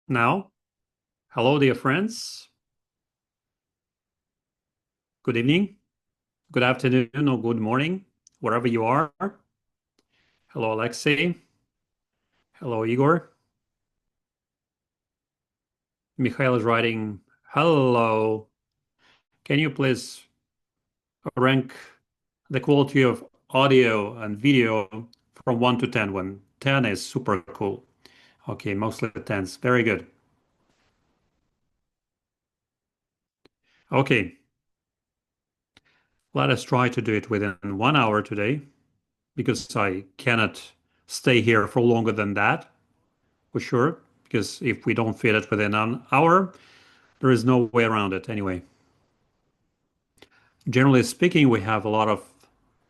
Now, hello, dear friends. Good evening, good afternoon, or good morning, wherever you are. Hello, Alexei. Hello, Igor. Mikhail is writing, hello. Can you please rank the quality of audio and video from 1 to 10 when 10 is super cool? Okay, mostly 10s. Very good. Okay, let us try to do it within 1 hour today because I cannot stay here for longer than that. For sure, because if we don't fit it within an hour, there is no way around it anyway. Generally speaking, we have a lot of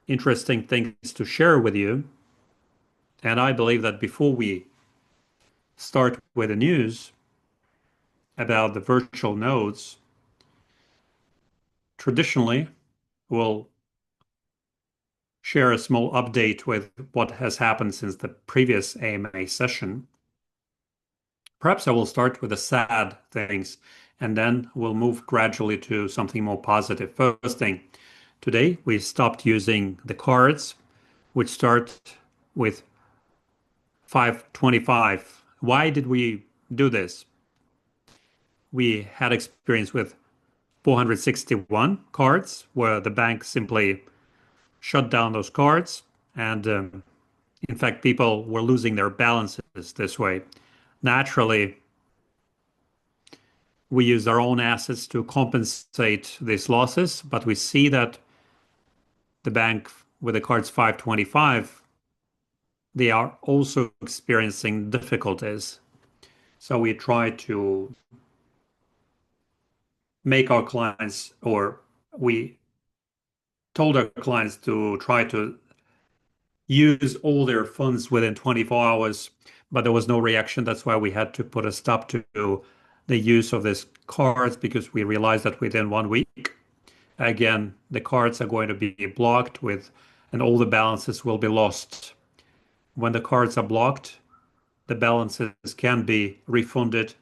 interesting things to share with you. And I believe that before we start with the news about the virtual nodes, traditionally we'll share a small update with what has happened since the previous AMA session. Perhaps I will start with the sad things and then we'll move gradually to something more positive. First thing, today we stopped using the cards, which start with 525. Why did we do this? We had experience with 461 cards where the bank simply shut down those cards and in fact people were losing their balances this way. Naturally, we use our own assets to compensate these losses, but we see that the bank with the cards 525, they are also experiencing difficulties. So we try to make our clients, or we told our clients to try to use all their funds within 24 hours, but there was no reaction. That's why we had to put a stop to the use of these cards because we realized that within 1 week, again, the cards are going to be blocked with, and all the balances will be lost. When the cards are blocked, the balances can be refunded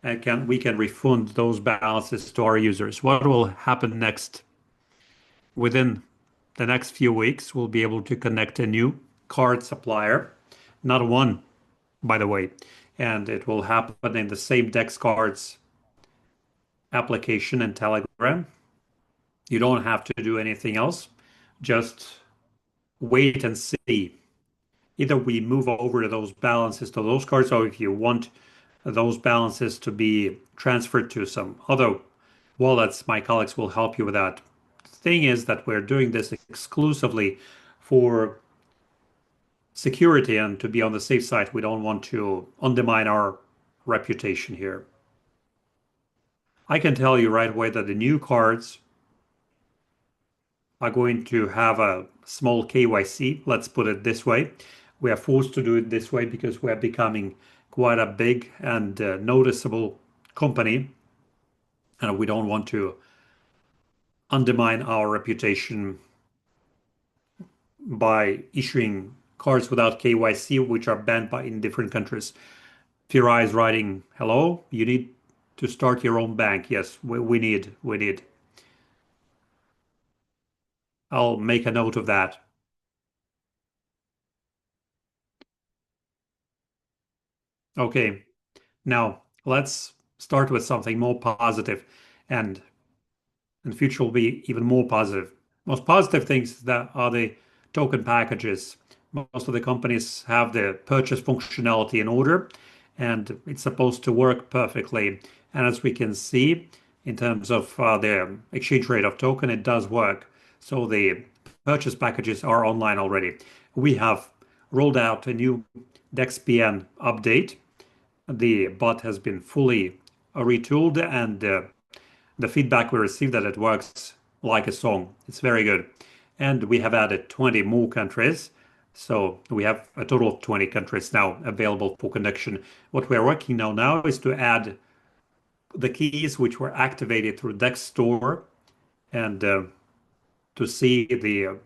and we can refund those balances to our users. What will happen next? Within the next few weeks, we'll be able to connect a new card supplier, not one, by the way, and it will happen in the same Dex cards application and Telegram. You don't have to do anything else. Just wait and see. Either we move over to those balances to those cards, or if you want those balances to be transferred to some other wallets, my colleagues will help you with that. The thing is that we're doing this exclusively for security and to be on the safe side. We don't want to undermine our reputation here. I can tell you right away that the new cards are going to have a small KYC. Let's put it this way. We are forced to do it this way because we are becoming quite a big and noticeable company, and we don't want to undermine our reputation by issuing cards without KYC, which are banned in different countries. Fira is writing, hello, you need to start your own bank. Yes, we need. I'll make a note of that. Okay, now let's start with something more positive, and in the future will be even more positive. Most positive things that are the token packages. Most of the companies have the purchase functionality in order, and it's supposed to work perfectly. And as we can see, in terms of the exchange rate of token, it does work. So the purchase packages are online already. We have rolled out a new DexPN update. The bot has been fully retooled, and the feedback we received that it works like a song. It's very good. And we have added 20 more countries. So we have a total of 20 countries now available for connection. What we're working now is to add the keys which were activated through Dex Store and to see the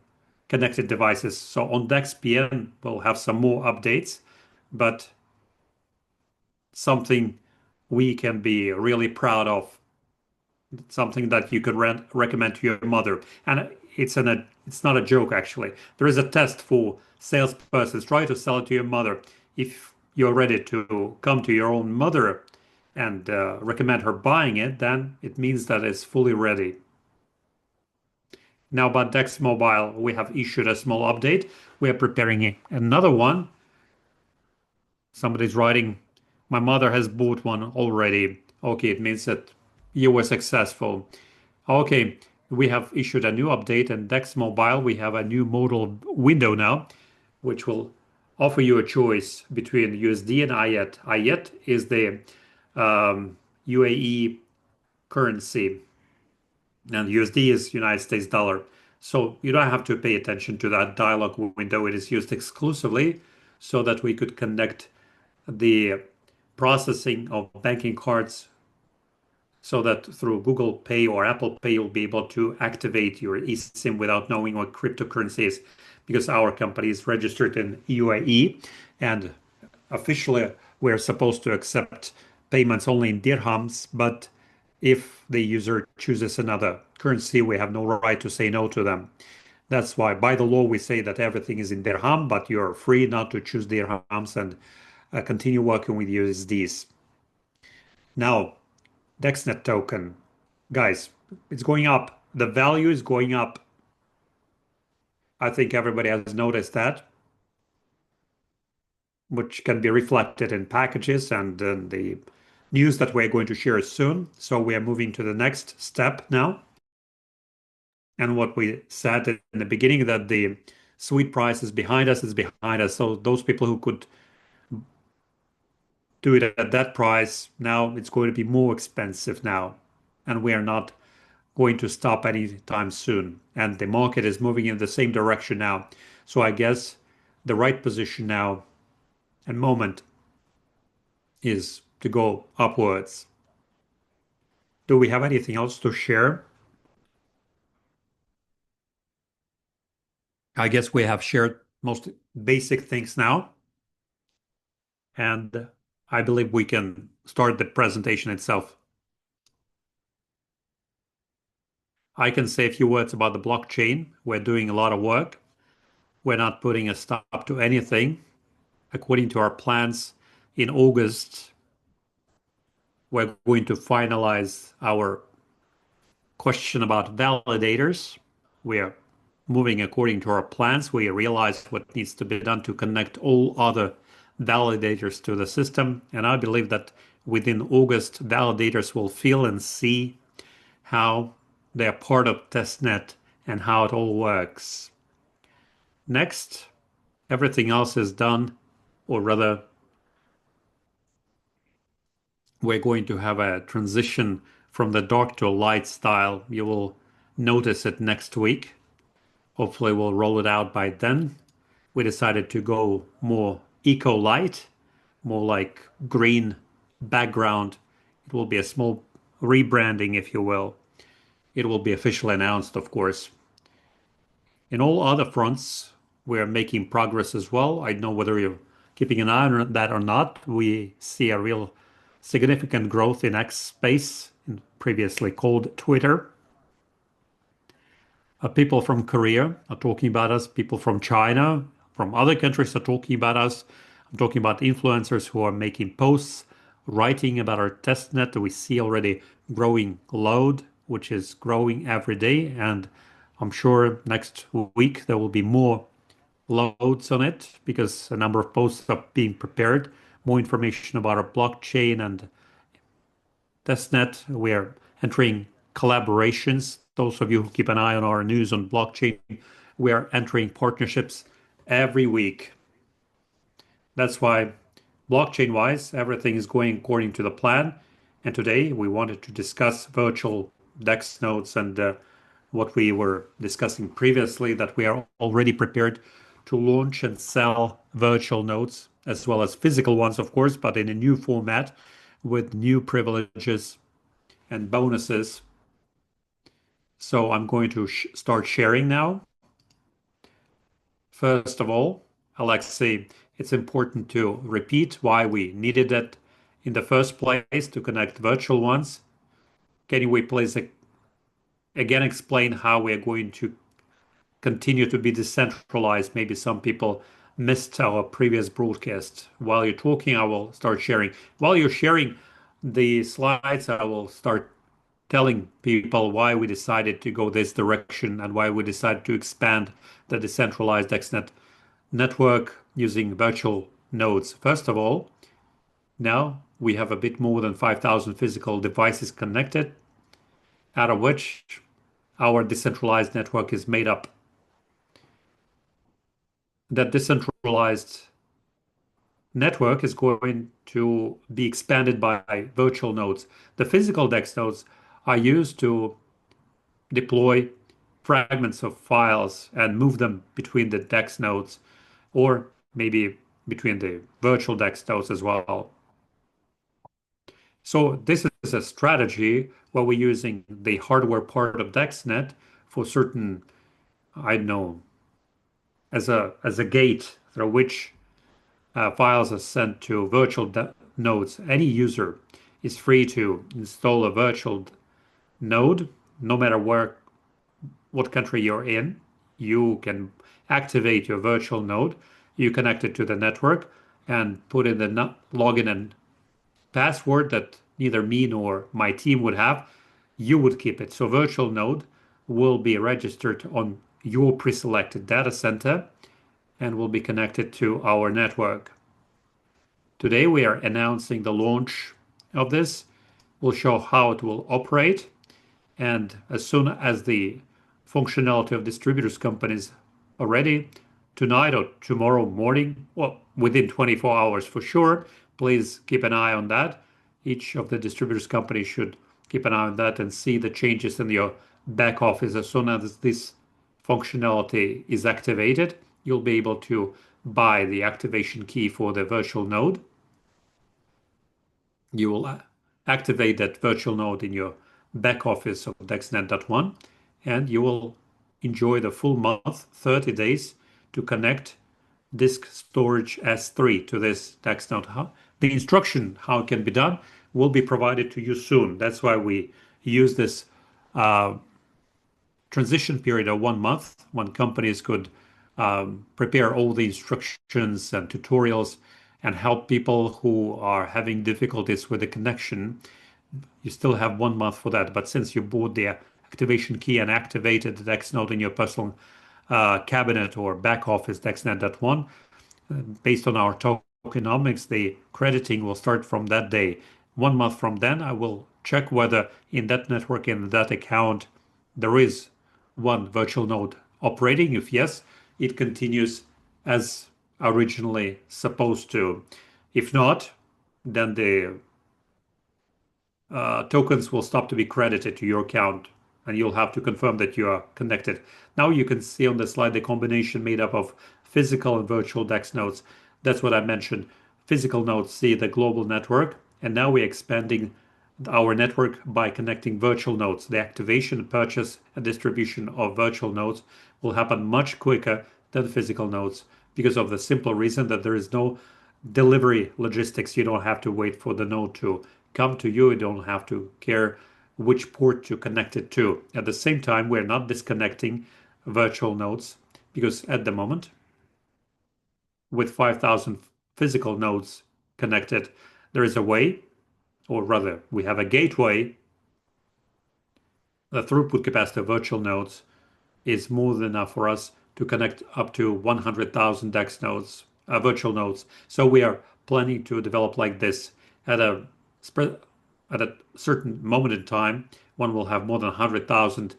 connected devices. So on DexPN, we'll have some more updates, but something we can be really proud of, something that you could recommend to your mother. And it's not a joke actually. There is a test for salespersons. Try to sell it to your mother. If you're ready to come to your own mother and recommend her buying it, then it means that it's fully ready. Now about Dex Mobile, we have issued a small update. We are preparing another one. Somebody's writing, my mother has bought one already. Okay, it means that you were successful. Okay, we have issued a new update and Dex Mobile. We have a new modal window now, which will offer you a choice between USD and IET. IET is the UAE currency, and USD is United States dollar. So you don't have to pay attention to that dialog window. It is used exclusively so that we could connect the processing of banking cards so that through Google Pay or Apple Pay, you'll be able to activate your eSIM without knowing what cryptocurrency is, because our company is registered in UAE and officially we're supposed to accept payments only in dirhams. But if the user chooses another currency, we have no right to say no to them. That's why, by the law, we say that everything is in dirham, but you're free not to choose dirhams and continue working with USDs. Now, DexNet token. Guys, it's going up. The value is going up. I think everybody has noticed that, which can be reflected in packages and in the news that we're going to share soon. So we are moving to the next step now. And what we said in the beginning, that the sweet price is behind us, is behind us. So those people who could do it at that price, now it's going to be more expensive now. And we are not going to stop anytime soon. And the market is moving in the same direction now. So I guess the right position now and moment is to go upwards. Do we have anything else to share? I guess we have shared most basic things now. And I believe we can start the presentation itself. I can say a few words about the blockchain. We're doing a lot of work. We're not putting a stop to anything. According to our plans, in August, we're going to finalize our question about validators. We are moving according to our plans. We realized what needs to be done to connect all other validators to the system. And I believe that within August, validators will feel and see how they're part of testnet and how it all works. Next, everything else is done, or rather, we're going to have a transition from the dark to a light style. You will notice it next week. Hopefully, we'll roll it out by then. We decided to go more eco light, more like green background. It will be a small rebranding, if you will. It will be officially announced, of course. In all other fronts, we're making progress as well. I don't know whether you're keeping an eye on that or not. We see a real significant growth in X space, previously called Twitter. People from Korea are talking about us. People from China, from other countries are talking about us. I'm talking about influencers who are making posts, writing about our testnet. We see already growing load, which is growing every day. And I'm sure next week there will be more loads on it because a number of posts are being prepared. More information about our blockchain and testnet. We are entering collaborations. Those of you who keep an eye on our news on blockchain, we are entering partnerships every week. That's why blockchain-wise, everything is going according to the plan. And today we wanted to discuss virtual DEX nodes and what we were discussing previously, that we are already prepared to launch and sell virtual nodes as well as physical ones, of course, but in a new format with new privileges and bonuses. So I'm going to start sharing now. First of all, Alexei, it's important to repeat why we needed it in the first place to connect virtual ones. Can we please again explain how we are going to continue to be decentralized? Maybe some people missed our previous broadcast. While you're talking, I will start sharing. While you're sharing the slides, I will start telling people why we decided to go this direction and why we decided to expand the decentralized DexNet network using virtual nodes. First of all, now we have a bit more than 5,000 physical devices connected, out of which our decentralized network is made up. That decentralized network is going to be expanded by virtual nodes. The physical DEX nodes are used to deploy fragments of files and move them between the DEX nodes or maybe between the virtual DEX nodes as well. So this is a strategy where we're using the hardware part of DexNet for certain, I don't know, as a gate through which files are sent to virtual nodes. Any user is free to install a virtual node, no matter what country you're in. You can activate your virtual node. You connect it to the network and put in the login and password that neither me nor my team would have. You would keep it. So virtual node will be registered on your pre-selected data center and will be connected to our network. Today we are announcing the launch of this. We'll show how it will operate, and as soon as the functionality of distributors companies are ready, tonight or tomorrow morning, well, within 24 hours for sure, please keep an eye on that. Each of the distributors companies should keep an eye on that and see the changes in your back office. As soon as this functionality is activated, you'll be able to buy the activation key for the virtual node. You will activate that virtual node in your back office of DexNet.1, and you will enjoy the full month, 30 days, to connect disk storage S3 to this DexNet. The instruction how it can be done will be provided to you soon. That's why we use this transition period of 1 month when companies could prepare all the instructions and tutorials and help people who are having difficulties with the connection. You still have 1 month for that, but since you bought the activation key and activated the DEX node in your personal cabinet or back office DexNet.1, based on our tokenomics, the crediting will start from that day. 1 month from then, I will check whether in that network, in that account, there is one virtual node operating. If yes, it continues as originally supposed to. If not, then the tokens will stop to be credited to your account and you'll have to confirm that you are connected. Now you can see on the slide the combination made up of physical and virtual DEX nodes. That's what I mentioned. Physical nodes see the global network, and now we're expanding our network by connecting virtual nodes. The activation, purchase, and distribution of virtual nodes will happen much quicker than physical nodes because of the simple reason that there is no delivery logistics. You don't have to wait for the node to come to you. You don't have to care which port to connect it to. At the same time, we're not disconnecting virtual nodes because at the moment, with 5,000 physical nodes connected, there is a way, or rather, we have a gateway. The throughput capacity of virtual nodes is more than enough for us to connect up to 100,000 DEX nodes, virtual nodes. So we are planning to develop like this at a certain moment in time. One will have more than 100,000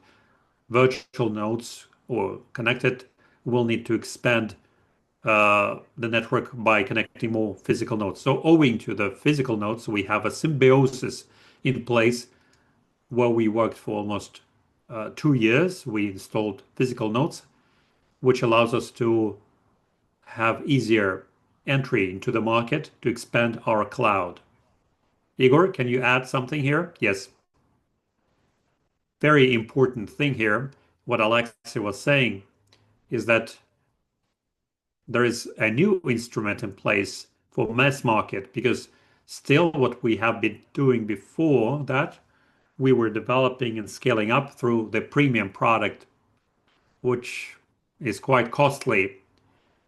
virtual nodes or connected. We'll need to expand the network by connecting more physical nodes. So owing to the physical nodes, we have a symbiosis in place where we worked for almost 2 years. We installed physical nodes, which allows us to have easier entry into the market to expand our cloud. Igor, can you add something here? Yes. Very important thing here, what Alexei was saying, is that there is a new instrument in place for mass market because Still, what we have been doing before that, we were developing and scaling up through the premium product, which is quite costly.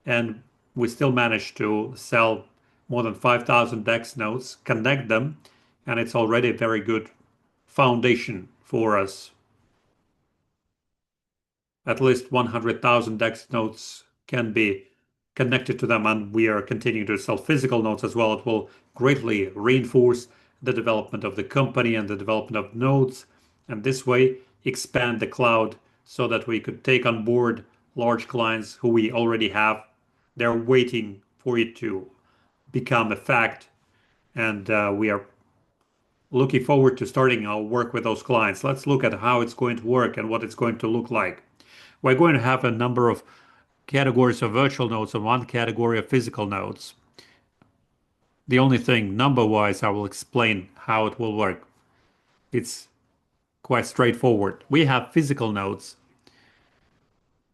And we still managed to sell more than 5,000 DEX nodes, connect them, and it's already a very good foundation for us. At least 100,000 DEX nodes can be connected to them, and we are continuing to sell physical nodes as well. It will greatly reinforce the development of the company and the development of nodes, and this way expand the cloud so that we could take on board large clients who we already have. They're waiting for it to become a fact, and we are looking forward to starting our work with those clients. Let's look at how it's going to work and what it's going to look like. We're going to have a number of categories of virtual nodes and one category of physical nodes. The only thing, number-wise, I will explain how it will work. It's quite straightforward. We have physical nodes,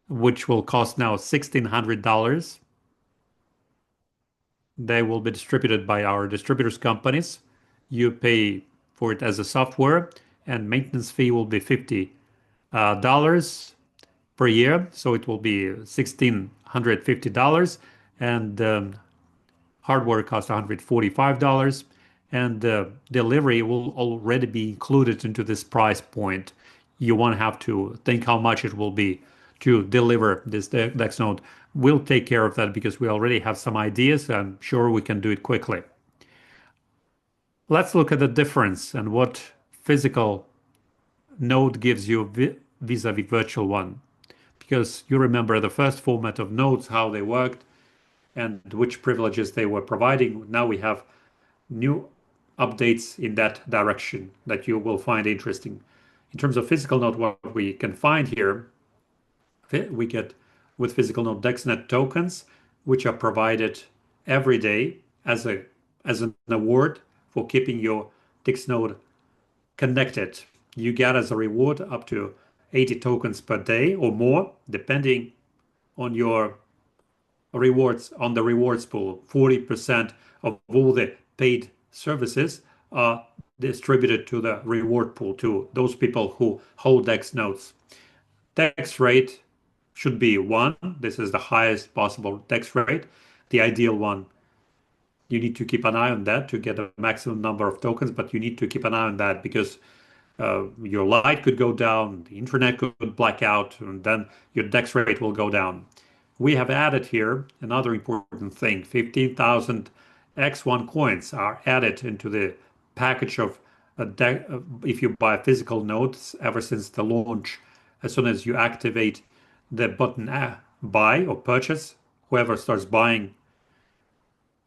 which will cost now $1,600. They will be distributed by our distributors companies. You pay for it as a software, and maintenance fee will be $50 per year. So it will be $1,650, and hardware costs $145, and delivery will already be included into this price point. You won't have to think how much it will be to deliver this DEX node. We'll take care of that because we already have some ideas. I'm sure we can do it quickly. Let's look at the difference and what physical node gives you vis-a-vis virtual one. Because you remember the first format of nodes, how they worked, and which privileges they were providing. Now we have new updates in that direction that you will find interesting. In terms of physical node, what we can find here, we get with physical node DexNet tokens, which are provided every day as an award for keeping your Dex node connected. You get as a reward up to 80 tokens per day or more, depending on your rewards on the rewards pool. 40% of all the paid services are distributed to the reward pool to those people who hold DEX nodes. DEX rate should be 1. This is the highest possible DEX rate. The ideal one, you need to keep an eye on that to get a maximum number of tokens, but you need to keep an eye on that because your light could go down, the internet could black out, and then your DEX rate will go down. We have added here another important thing. 15,000 X1 coins are added into the package of if you buy physical nodes ever since the launch. As soon as you activate the button buy or purchase, whoever starts buying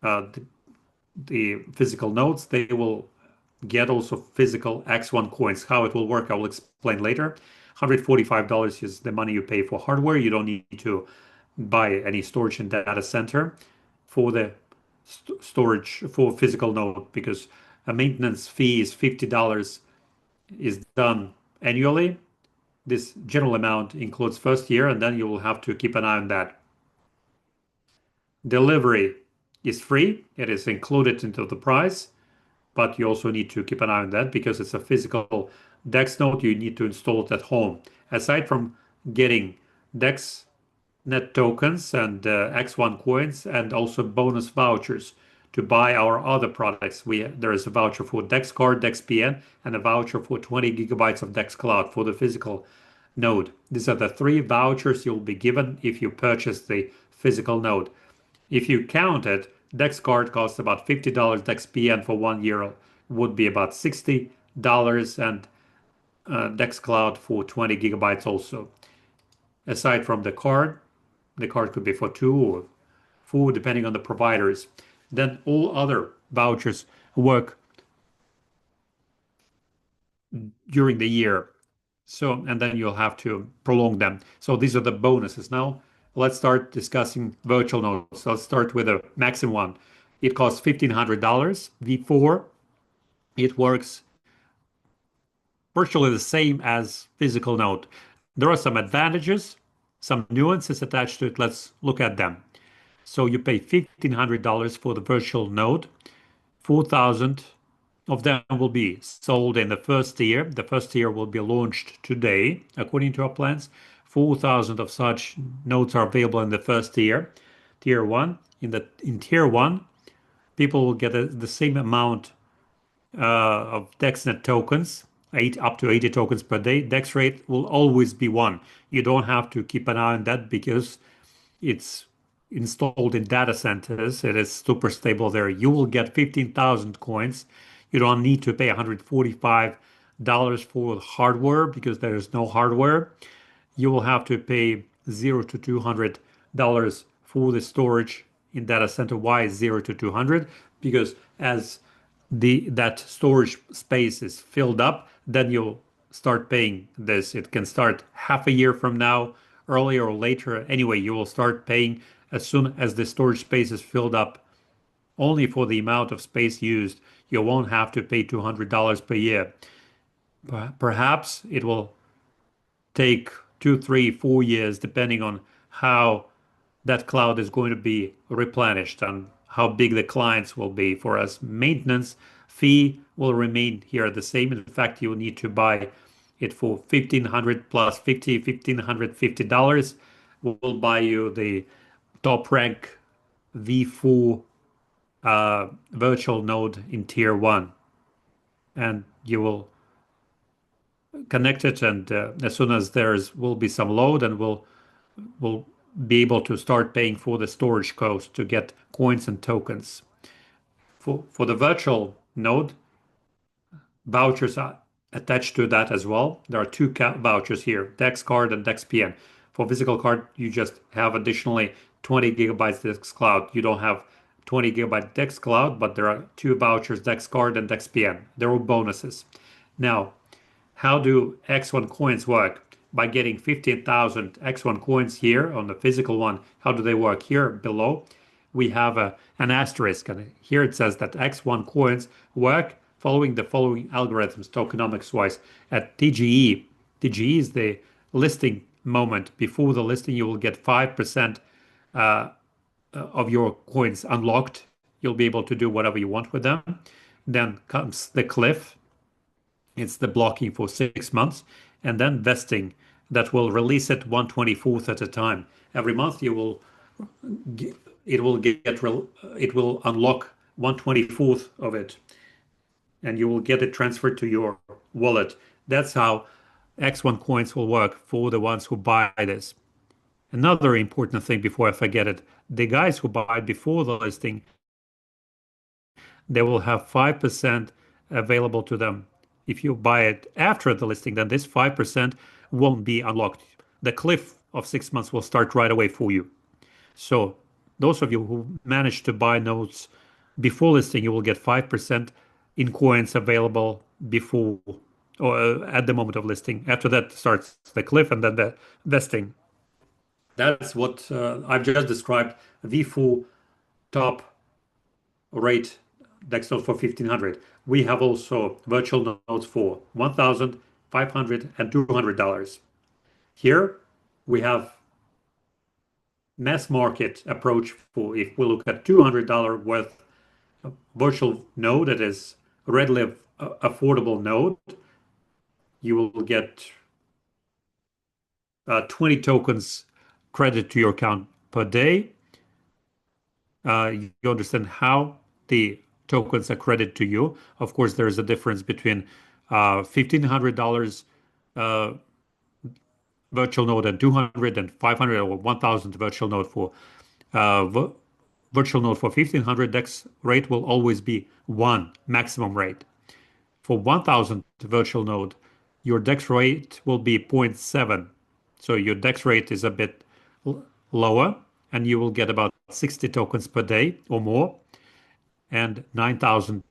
the physical nodes, they will get also physical X1 coins. How it will work, I will explain later. $145 is the money you pay for hardware. You don't need to buy any storage and data center for the storage for physical node because a maintenance fee is $50 is done annually. This general amount includes first year, and then you will have to keep an eye on that. Delivery is free. It is included into the price, but you also need to keep an eye on that because it's a physical DEX node. You need to install it at home. Aside from getting DexNet tokens and X1 coins and also bonus vouchers to buy our other products. There is a voucher for DexCard, DexPN, and a voucher for 20 gigabytes of DexCloud for the physical node. These are the 3 vouchers you'll be given if you purchase the physical node. If you count it, DexCard costs about $50, DexPN for 1 year would be about $60, and DexCloud for 20 gigabytes also. Aside from the card could be for 2 or 4 depending on the providers. Then all other vouchers work during the year. So, and then you'll have to prolong them. So these are the bonuses. Now let's start discussing virtual nodes. So let's start with the maximum one. It costs $1,500 V4. It works virtually the same as physical node. There are some advantages, some nuances attached to it. Let's look at them. So you pay $1,500 for the virtual node. 4,000 of them will be sold in the first year. The first year will be launched today, according to our plans. 4,000 of such nodes are available in the first year, tier one. In tier one, people will get the same amount of DexNet tokens, up to 80 tokens per day. Dex rate will always be one. You don't have to keep an eye on that because it's installed in data centers. It is super stable there. You will get 15,000 coins. You don't need to pay $145 for hardware because there is no hardware. You will have to pay 0 to $200 for the storage in data center. Why 0 to 200? Because as that storage space is filled up, then you'll start paying this. It can start half a year from now, earlier or later. Anyway, you will start paying as soon as the storage space is filled up. Only for the amount of space used, you won't have to pay $200 per year. Perhaps it will take 2, 3, 4 years, depending on how that cloud is going to be replenished and how big the clients will be. For us, maintenance fee will remain here the same. In fact, you will need to buy it for 1,500 plus 50, $1,550. Will buy you the top rank V4 virtual node in tier one, and you will connect it, and as soon as there's will be some load, and we'll be able to start paying for the storage cost to get coins and tokens. For the virtual node, vouchers are attached to that as well. There are two vouchers here, Dex card and Dex PN. For physical card, you just have additionally 20 gigabytes Dex Cloud. You don't have 20 gigabyte Dex Cloud, but there are two vouchers, Dex card and Dex PN. They're all bonuses. Now, how do X1 coins work? By getting 15,000 X1 coins here on the physical one. How do they work? Here below, we have an asterisk, and here it says that X1 coins work following the following algorithms, tokenomics wise. At TGE, TGE is the listing moment. Before the listing, you will get 5% of your coins unlocked. You'll be able to do whatever you want with them. Then comes the cliff. It's the blocking for 6 months, and then vesting that will release it 1/24th at a time. Every month you will it will unlock 1/24th of it, and you will get it transferred to your wallet. That's how X1 coins will work for the ones who buy this. Another important thing before I forget it, the guys who buy before the listing, they will have 5% available to them. If you buy it after the listing, then this 5% won't be unlocked. The cliff of 6 months will start right away for you. So those of you who manage to buy nodes before listing, you will get 5% in coins available before or at the moment of listing. After that starts the cliff and then the vesting. That's what I've just described. V4 top rate Dex node for 1,500. We have also virtual nodes for 1,000, 500, and $200. Here we have mass market approach for if we look at $200 worth of virtual node that is readily affordable node, you will get 20 tokens credit to your account per day. You understand how the tokens are credited to you. Of course, there is a difference between $1,500 virtual node and 200 and 500 or 1,000 virtual node for virtual node for 1,500. Dex rate will always be 1 maximum rate. For 1,000 virtual node, your Dex rate will be 0.7. So your Dex rate is a bit lower, and you will get about 60 tokens per day or more, and 9,000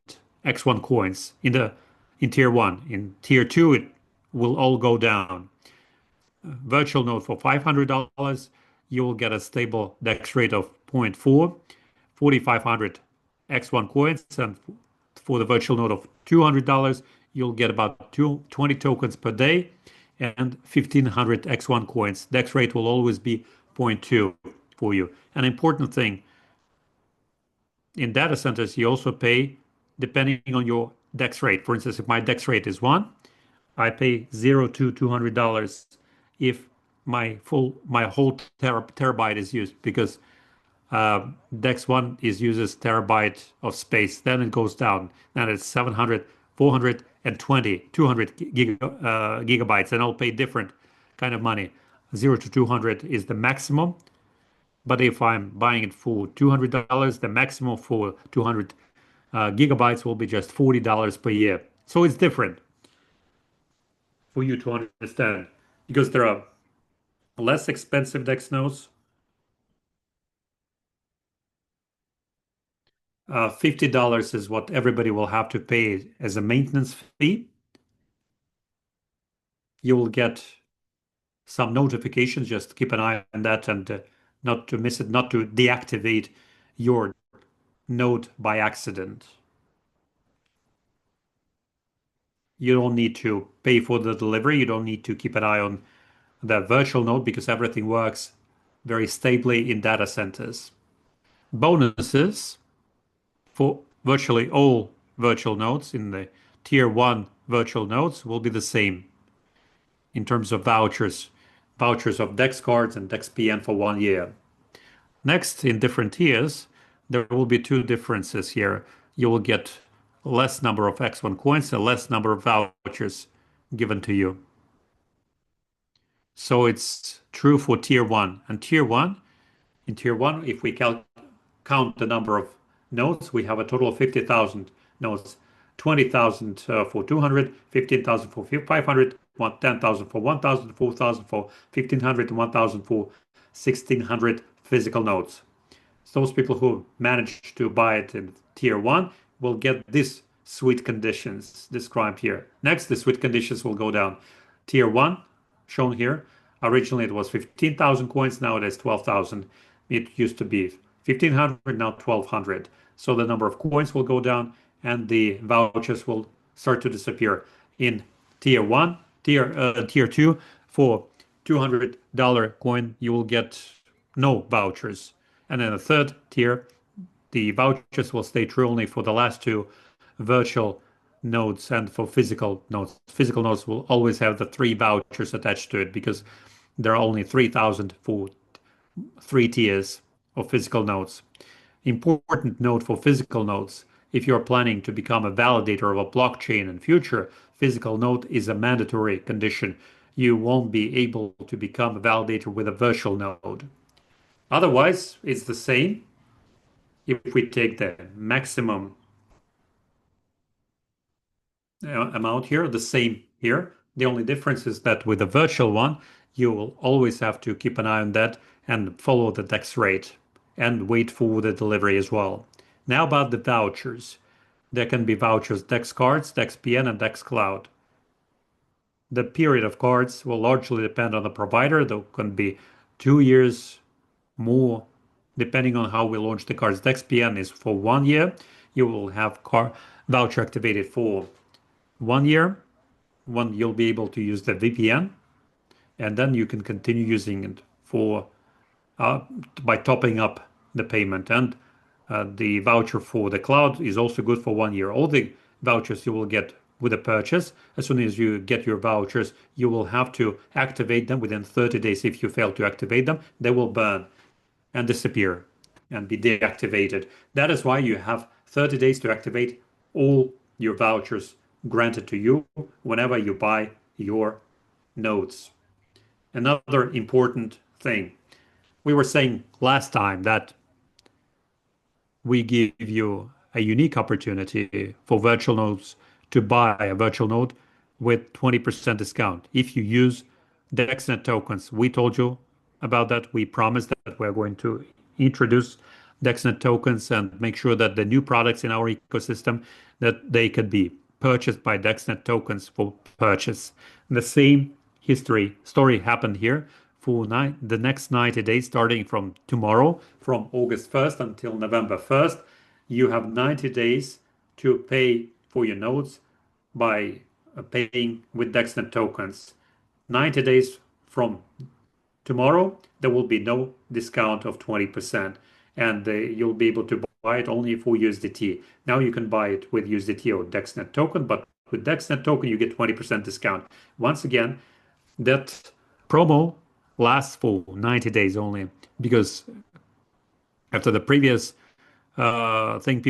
X1 coins in tier one. In tier two, it will all go down. Virtual node for $500, you will get a stable Dex rate of 0.4, 4,500 X1 coins, and for the virtual node of $200, you'll get about 20 tokens per day and 1,500 X1 coins. Dex rate will always be 0.2 for you. An important thing, in data centers, you also pay depending on your DEX rate. For instance, if my DEX rate is 1, I pay 0 to $200 if my whole terabyte is used because Dex 1 is uses terabyte of space. Then it goes down. Then it's 700, 420, 200 gigabytes, and I'll pay different kind of money. 0 to 200 is the maximum. But if I'm buying it for $200, the maximum for 200 gigabytes will be just $40 per year. So it's different for you to understand because there are less expensive Dex nodes. $50 is what everybody will have to pay as a maintenance fee. You will get some notifications. Just keep an eye on that and not to miss it, not to deactivate your node by accident. You don't need to pay for the delivery. You don't need to keep an eye on the virtual node because everything works very stably in data centers. Bonuses for virtually all virtual nodes in the tier 1 virtual nodes will be the same in terms of vouchers of DEX cards and DexPN for 1 year. Next, in different tiers, there will be two differences here. You will get less number of X1 coins and less number of vouchers given to you. So it's true for tier 1. And in tier 1, if we count the number of nodes, we have a total of 50,000 nodes. 20,000 for 200, 15,000 for 500, 10,000 for 1,000, 4,000 for 1,500, and 1,000 for 1,600 physical nodes. So those people who manage to buy it in tier 1 will get these sweet conditions described here. Next, the sweet conditions will go down. Tier 1, shown here, originally it was 15,000 coins, now it is 12,000. It used to be 1,500, now 1,200. So the number of coins will go down and the vouchers will start to disappear. In tier 1, tier 2, for $200 coin, you will get no vouchers. And in the third tier, the vouchers will stay true only for the last two virtual nodes and for physical nodes. Physical nodes will always have the 3 vouchers attached to it because there are only 3,000 for 3 tiers of physical nodes. Important note for physical nodes. If you're planning to become a validator of a blockchain in future, physical node is a mandatory condition. You won't be able to become a validator with a virtual node. Otherwise, it's the same. If we take the maximum amount here, the same here. The only difference is that with the virtual one, you will always have to keep an eye on that and follow the DEX rate and wait for the delivery as well. Now about the vouchers. There can be vouchers DEX cards, DexPN, and DEX Cloud. The period of cards will largely depend on the provider. There can be 2 years, more, depending on how we launch the cards. DexPN is for 1 year. You will have voucher activated for 1 year. You'll be able to use the VPN, and then you can continue using it for by topping up the payment. And the voucher for the cloud is also good for 1 year. All the vouchers you will get with a purchase, as soon as you get your vouchers, you will have to activate them within 30 days. If you fail to activate them, they will burn and disappear and be deactivated. That is why you have 30 days to activate all your vouchers granted to you whenever you buy your nodes. Another important thing, we were saying last time that we give you a unique opportunity for virtual nodes to buy a virtual node with 20% discount. If you use DexNet tokens, we told you about that. We promised that we're going to introduce DexNet tokens and make sure that the new products in our ecosystem that they could be purchased by DexNet tokens for purchase. The same story happened here for the next 90 days, starting from tomorrow, from August 1st until November 1st. You have 90 days to pay for your nodes by paying with DexNet tokens. 90 days from tomorrow, there will be no discount of 20%, and you'll be able to buy it only for USDT. Now you can buy it with USDT or DexNet token, but with DexNet token, you get 20% discount. Once again, that promo lasts for 90 days only because after the previous thing,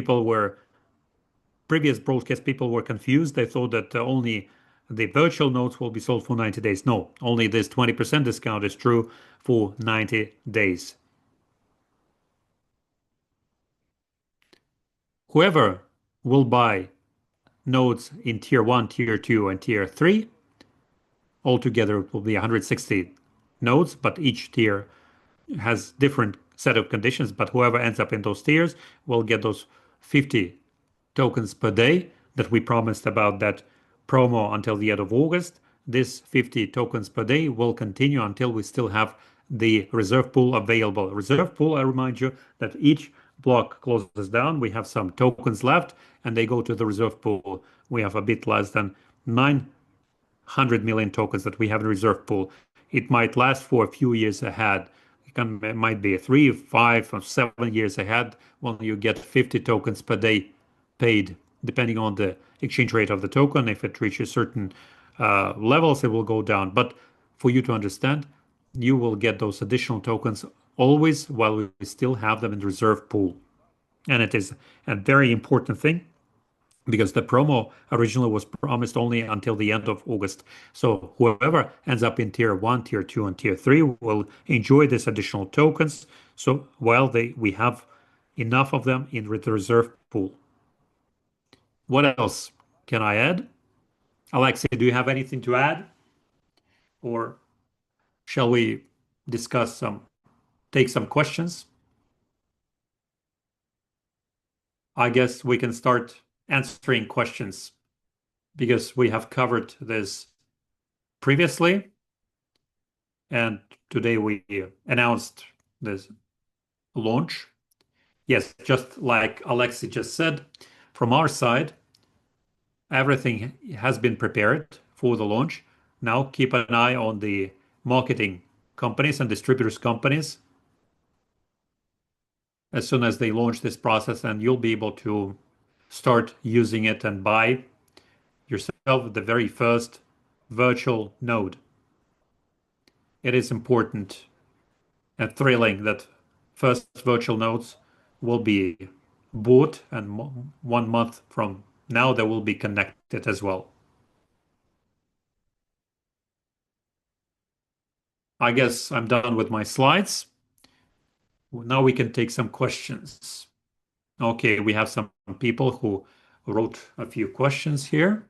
previous broadcast people were confused. They thought that only the virtual notes will be sold for 90 days. No, only this 20% discount is true for 90 days. Whoever will buy nodes in tier 1, tier 2, and tier 3, altogether it will be 160 nodes, but each tier has different set of conditions, but whoever ends up in those tiers will get those 50 tokens per day that we promised about that promo until the end of August. This 50 tokens per day will continue until we still have the reserve pool available. Reserve pool, I remind you that each block closes down. We have some tokens left and they go to the reserve pool. We have a bit less than 900 million tokens that we have in reserve pool. It might last for a few years ahead. It might be 3, 5, or 7 years ahead when you get 50 tokens per day paid, depending on the exchange rate of the token. If it reaches certain levels, it will go down. But for you to understand, you will get those additional tokens always while we still have them in the reserve pool. And it is a very important thing because the promo originally was promised only until the end of August. So whoever ends up in tier 1, tier 2, and tier 3 will enjoy these additional tokens. So while we have enough of them in the reserve pool. What else can I add? Alexei, do you have anything to add? Or shall we take some questions? I guess we can start answering questions because we have covered this previously. And today we announced this launch. Yes, just like Alexei just said, from our side, everything has been prepared for the launch. Now keep an eye on the marketing companies and distributors companies as soon as they launch this process, and you'll be able to start using it and buy yourself the very first virtual node. It is important and thrilling that first virtual nodes will be bought, and 1 month from now they will be connected as well. I guess I'm done with my slides. Now we can take some questions. Okay, we have some people who wrote a few questions here.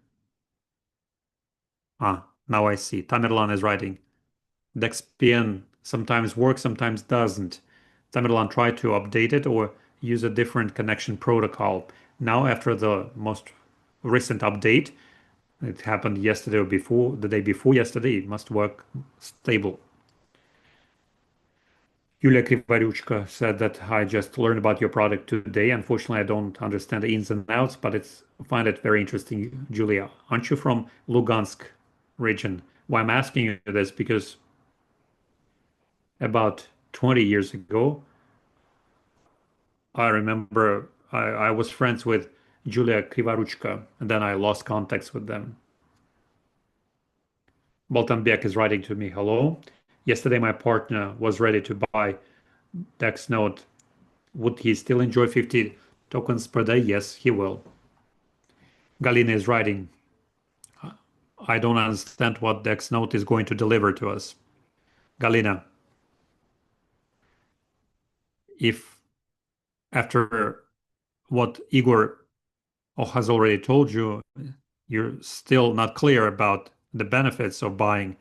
Now I see. Tamerlan is writing. DexPN sometimes works, sometimes doesn't. Tamerlan, try to update it or use a different connection protocol. Now, after the most recent update, it happened yesterday or before, the day before yesterday, it must work stable. Yulia Krivaruchka said that I just learned about your product today. Unfortunately, I don't understand the ins and outs, but I find it very interesting. Julia, aren't you from Lugansk region? Why I'm asking you this because about 20 years ago, I remember I was friends with Julia Krivaruchka, and then I lost contacts with them. Boltanbek is writing to me, hello. Yesterday, my partner was ready to buy DexNode. Would he still enjoy 50 tokens per day? Yes, he will. Galina is writing, I don't understand what DexNode is going to deliver to us. Galina, if after what Igor has already told you, you're still not clear about the benefits of buying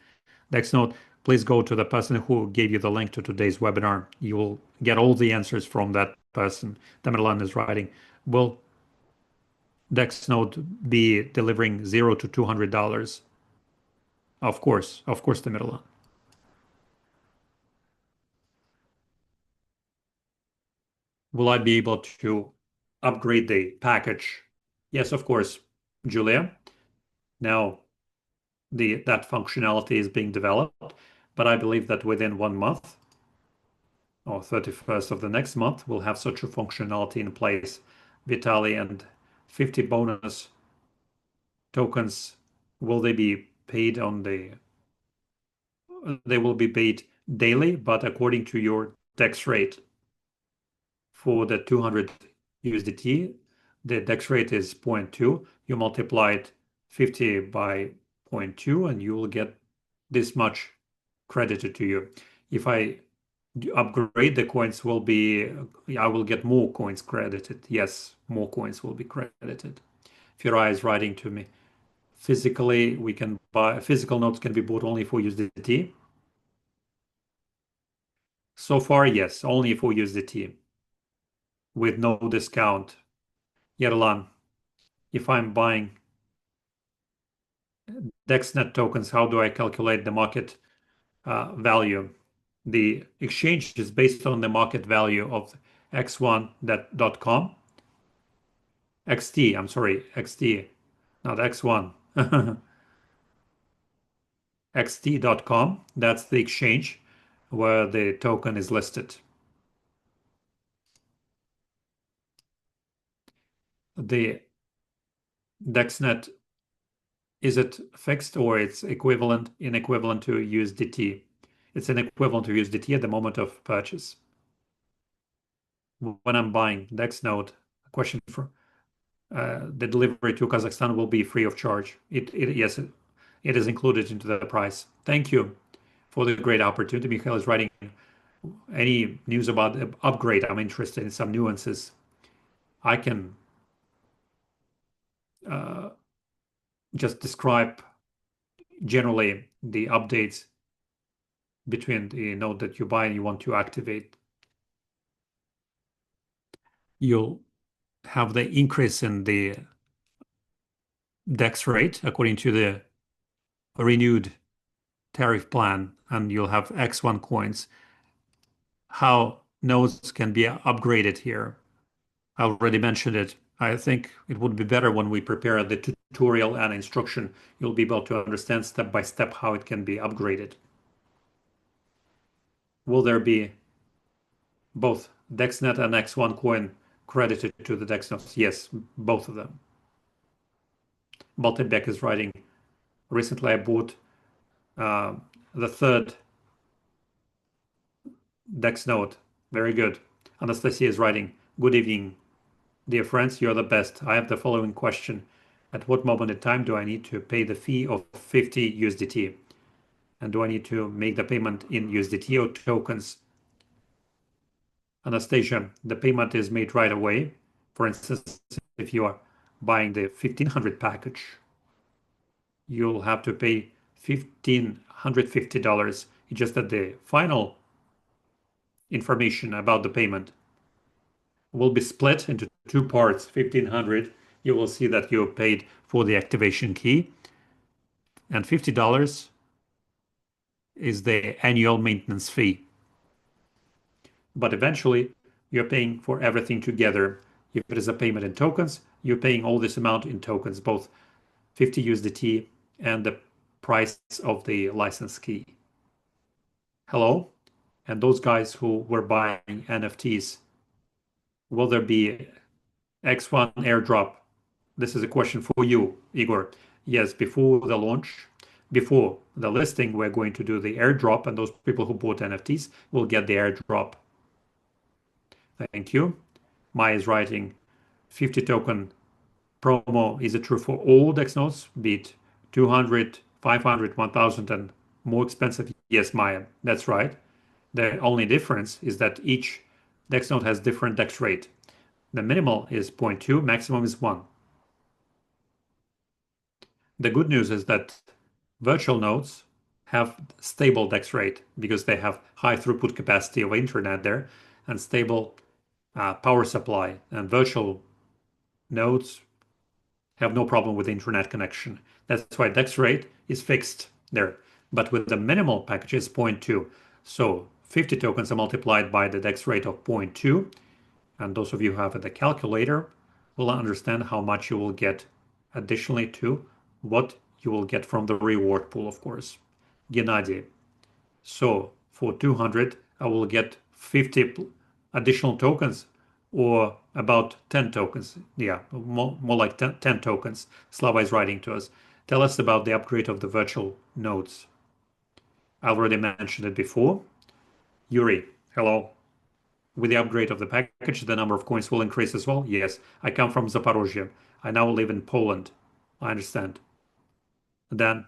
DexNode, please go to the person who gave you the link to today's webinar. You will get all the answers from that person. Tamerlan is writing, will DexNode be delivering $0 to $200? Of course, Tamerlan. Will I be able to upgrade the package? Yes, of course, Julia. Now, that functionality is being developed, but I believe that within 1 month, or 31st of the next month, will have such a functionality in place. Vitali, and 50 bonus tokens, will they be paid on they will be paid daily, but according to your DEX rate. For the 200 USDT, the DEX rate is zero point 0.2. You multiply it 50 by zero point 0.2 and you will get this much credited to you. If I upgrade, the coins will be, I will get more coins credited. Yes, more coins will be credited. Firai is writing to me. Physically, we can buy, physical notes can be bought only for USDT. So far, yes, only for USDT with no discount. Yerlan, if I'm buying DexNet tokens, how do I calculate the market value? The exchange is based on the market value of X1.com. XT, I'm sorry, XT, not X1. XT.com, that's the exchange where the token is listed. The DexNet, is it fixed or it's inequivalent to USDT? It's an equivalent to USDT at the moment of purchase. When I'm buying DexNode, a question for the delivery to Kazakhstan will be free of charge. Yes, it is included into the price. Thank you for the great opportunity. Mikhail is writing, any news about the upgrade? I'm interested in some nuances. I can uh, just describe generally the updates between the node that you buy and you want to activate. You'll have the increase in the DEX rate according to the renewed tariff plan, and you'll have X1 coins. How nodes can be upgraded here, I already mentioned it. I think it would be better when we prepare the tutorial and instruction. You'll be able to understand step by step how it can be upgraded. Will there be both DexNet and X1 coin credited to the DEX nodes? Yes, both of them. Baltebek is writing, recently I bought uh, the third DEX node. Very good. Anastasia is writing, good evening, dear friends, you're the best. I have the following question. At what moment in time do I need to pay the fee of 50 USDT? And do I need to make the payment in USDT or tokens? Anastasia, the payment is made right away. For instance, if you are buying the 1500 package, you'll have to pay $1,550. It's just that the final information about the payment will be split into two parts. 1500, you will see that you paid for the activation key, and $50 is the annual maintenance fee. But eventually, you're paying for everything together. If it is a payment in tokens, you're paying all this amount in tokens, both 50 USDT and the price of the license key. Hello? And those guys who were buying NFTs, will there be X1 airdrop? This is a question for you, Igor. Yes, before the launch, before the listing, we're going to do the airdrop, and those people who bought NFTs will get the airdrop. Thank you. Maya is writing, 50 token promo, is it true for all DEX nodes, be it 200, 500, 1000, and more expensive? Yes, Maya, that's right. The only difference is that each DEX node has different DEX rate. The minimal is 0 0.2, maximum is 1. The good news is that virtual nodes have stable DEX rate because they have high throughput capacity of internet there and stable power supply. And virtual nodes have no problem with internet connection. That's why DEX rate is fixed there. But with the minimal package, it's 0 0.2. So 50 tokens are multiplied by the DEX rate of 0.2. And those of you who have the calculator will understand how much you will get additionally to what you will get from the reward pool, of course. Gennady. So for 200, I will get 50 additional tokens or about 10 tokens? Yeah, more like 10 tokens. Slava is writing to us. Tell us about the upgrade of the virtual nodes. I already mentioned it before. Yuri, hello. With the upgrade of the package, the number of coins will increase as well? Yes. I come from Zaporozhye. I now live in Poland. I understand. Then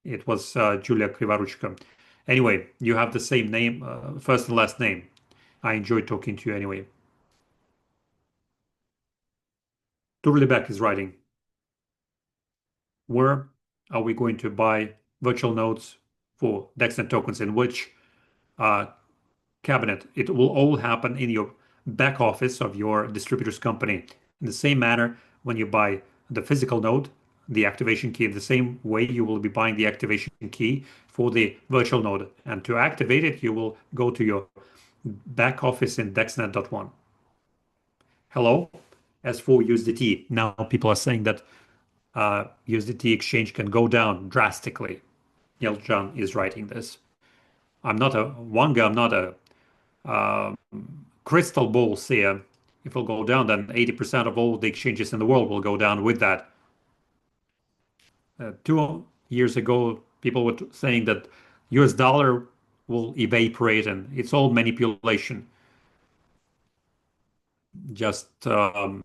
it was Julia Krivaruchka. Anyway, you have the same name, first and last name. I enjoyed talking to you anyway. Turlibek is writing, where are we going to buy virtual nodes for DexNet tokens? In which uh, cabinet? It will all happen in your back office of your distributor's company. In the same manner, when you buy the physical node, the activation key, the same way you will be buying the activation key for the virtual node. And to activate it, you will go to your back office in DexNet.1. Hello. As for USDT, now people are saying that USDT exchange can go down drastically. Yeljan is writing this. I'm not a Wanga, I'm not a uh, crystal ball seer. If it'll go down, then 80% of all the exchanges in the world will go down with that. 2 years ago, people were saying that US dollar will evaporate and it's all manipulation, just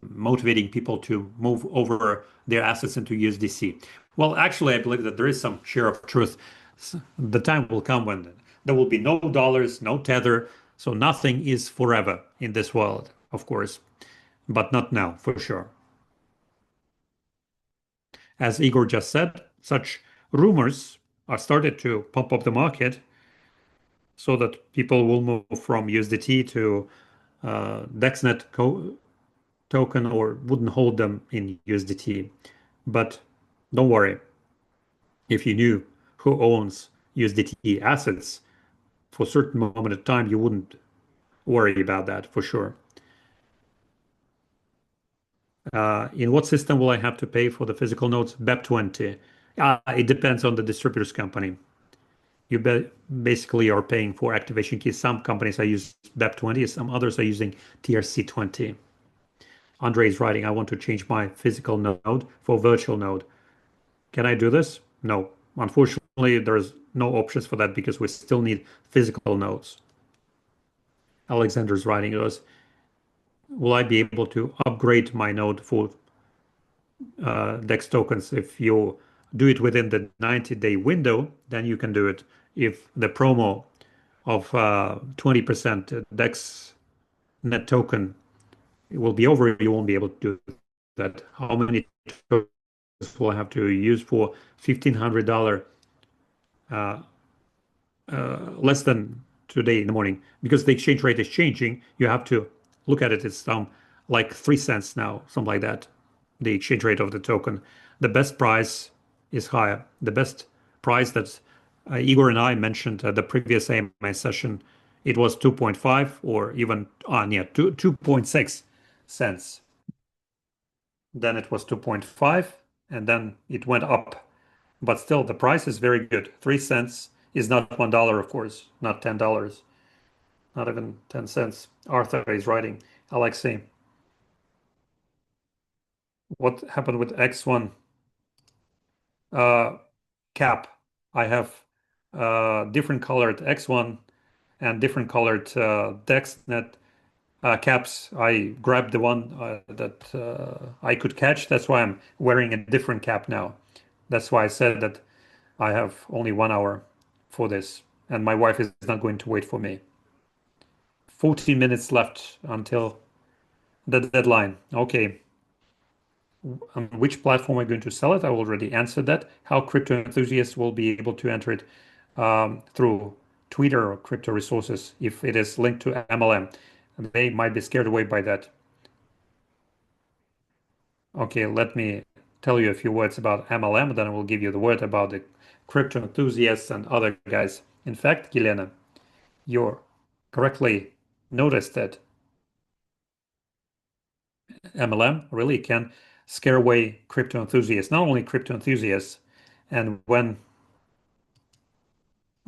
motivating people to move over their assets into USDC. Well, actually, I believe that there is some share of truth. The time will come when there will be no dollars, no tether, so nothing is forever in this world, of course, but not now, for sure. As Igor just said, such rumors are started to pump up the market so that people will move from USDT to DexNet token or wouldn't hold them in USDT. But don't worry, if you knew who owns USDT assets for a certain moment of time, you wouldn't worry about that for sure. In what system will I have to pay for the physical nodes? BEP20. It depends on the distributor's company. You basically are paying for activation keys. Some companies are using BEP20, some others are using TRC20. Andre is writing, I want to change my physical node for virtual node. Can I do this? No. Unfortunately, there's no options for that because we still need physical nodes. Alexander's writing us, will I be able to upgrade my node for DEX tokens? If you do it within the 90-day window, then you can do it. If the promo of 20% DEX net token will be over, you won't be able to do that. How many tokens will I have to use for $1,500 less than today in the morning? Because the exchange rate is changing, you have to look at it. It's like 3 cents now, something like that, the exchange rate of the token. The best price is higher. The best price that Igor and I mentioned at the previous AMA session, it was 2.5 or even 2.6 cents. Then it was 2.5 and then it went up. But still, the price is very good. 3 cents is not $1, of course, not $10, not even 10 cents. Arthur is writing, Alexei, what happened with X1 cap? I have different colored X1 and different colored DexNet caps. I grabbed the one that I could catch. That's why I'm wearing a different cap now. That's why I said that I have only 1 hour for this, and my wife is not going to wait for me. 14 minutes left until the deadline. Okay. On which platform are you going to sell it? I already answered that. How crypto enthusiasts will be able to enter it through Twitter or crypto resources if it is linked to MLM. They might be scared away by that. Okay, let me tell you a few words about MLM, then I will give you the word about the crypto enthusiasts and other guys. In fact, Yelena, you correctly noticed that MLM really can scare away crypto enthusiasts, not only crypto enthusiasts. And when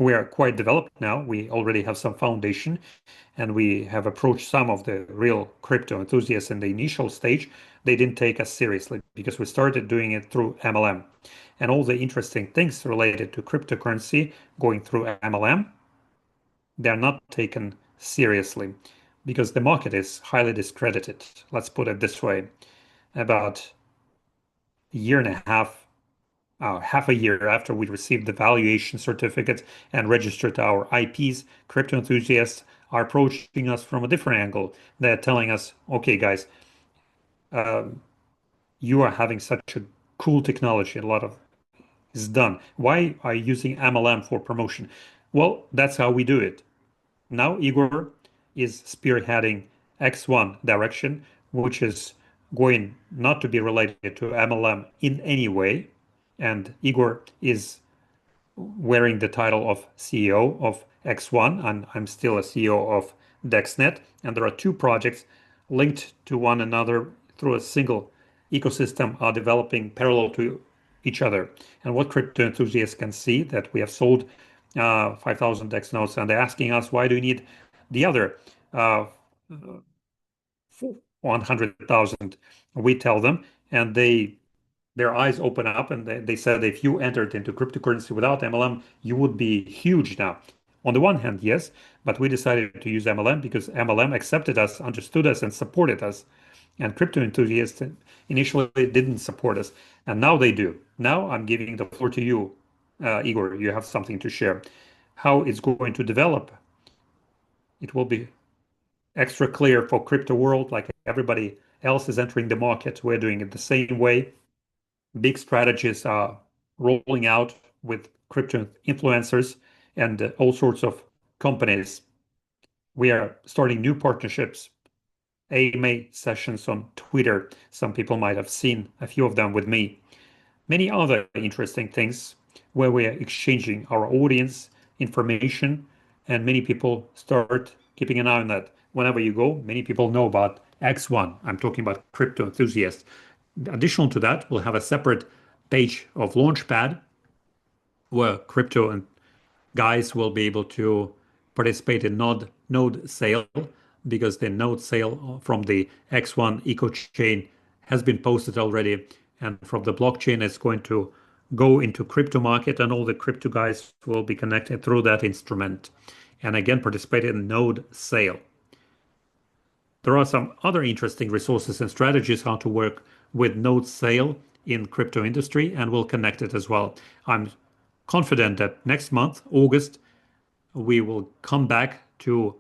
we are quite developed now. We already have some foundation, and we have approached some of the real crypto enthusiasts in the initial stage. They didn't take us seriously because we started doing it through MLM. And all the interesting things related to cryptocurrency going through MLM, they're not taken seriously because the market is highly discredited. Let's put it this way. About a year and a half a year after we received the valuation certificate and registered our IPs, crypto enthusiasts are approaching us from a different angle. They're telling us, okay, guys, um, you are having such a cool technology. A lot of is done. Why are you using MLM for promotion? Well, that's how we do it. Now Igor is spearheading X1 direction, which is going not to be related to MLM in any way. And Igor is wearing the title of CEO of X1, and I'm still a CEO of DexNet. And there are two projects linked to one another through a single ecosystem are developing parallel to each other. And what crypto enthusiasts can see that we have sold 5,000 Dex nodes, and they're asking us, why do you need the other 100,000? We tell them, and their eyes open up and they said if you entered into cryptocurrency without MLM, you would be huge now. On the one hand, yes, but we decided to use MLM because MLM accepted us, understood us, and supported us. And crypto enthusiasts initially didn't support us, and now they do. Now I'm giving the floor to you, Igor. You have something to share. How it's going to develop, it will be extra clear for crypto world, like everybody else is entering the market. We're doing it the same way. Big strategies are rolling out with crypto influencers and all sorts of companies. We are starting new partnerships, AMA sessions on Twitter. Some people might have seen a few of them with me. Many other interesting things where we are exchanging our audience information, and many people start keeping an eye on that. Whenever you go, many people know about X1. I'm talking about crypto enthusiasts. Additional to that, we'll have a separate page of Launchpad where crypto and guys will be able to participate in node sale because the node sale from the X1 eco chain has been posted already. And from the blockchain, it's going to go into crypto market and all the crypto guys will be connected through that instrument. And again, participate in node sale. There are some other interesting resources and strategies how to work with node sale in crypto industry, and we'll connect it as well. I'm confident that next month, August, we will come back to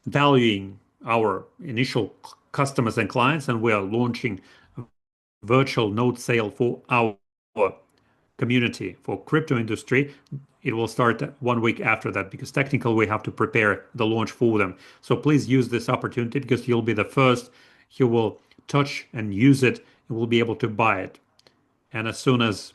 valuing our initial customers and clients, and we are launching a virtual node sale for our community for crypto industry. It will start 1 week after that because technically we have to prepare the launch for them. So please use this opportunity because you'll be the first who will touch and use it and will be able to buy it. And as soon as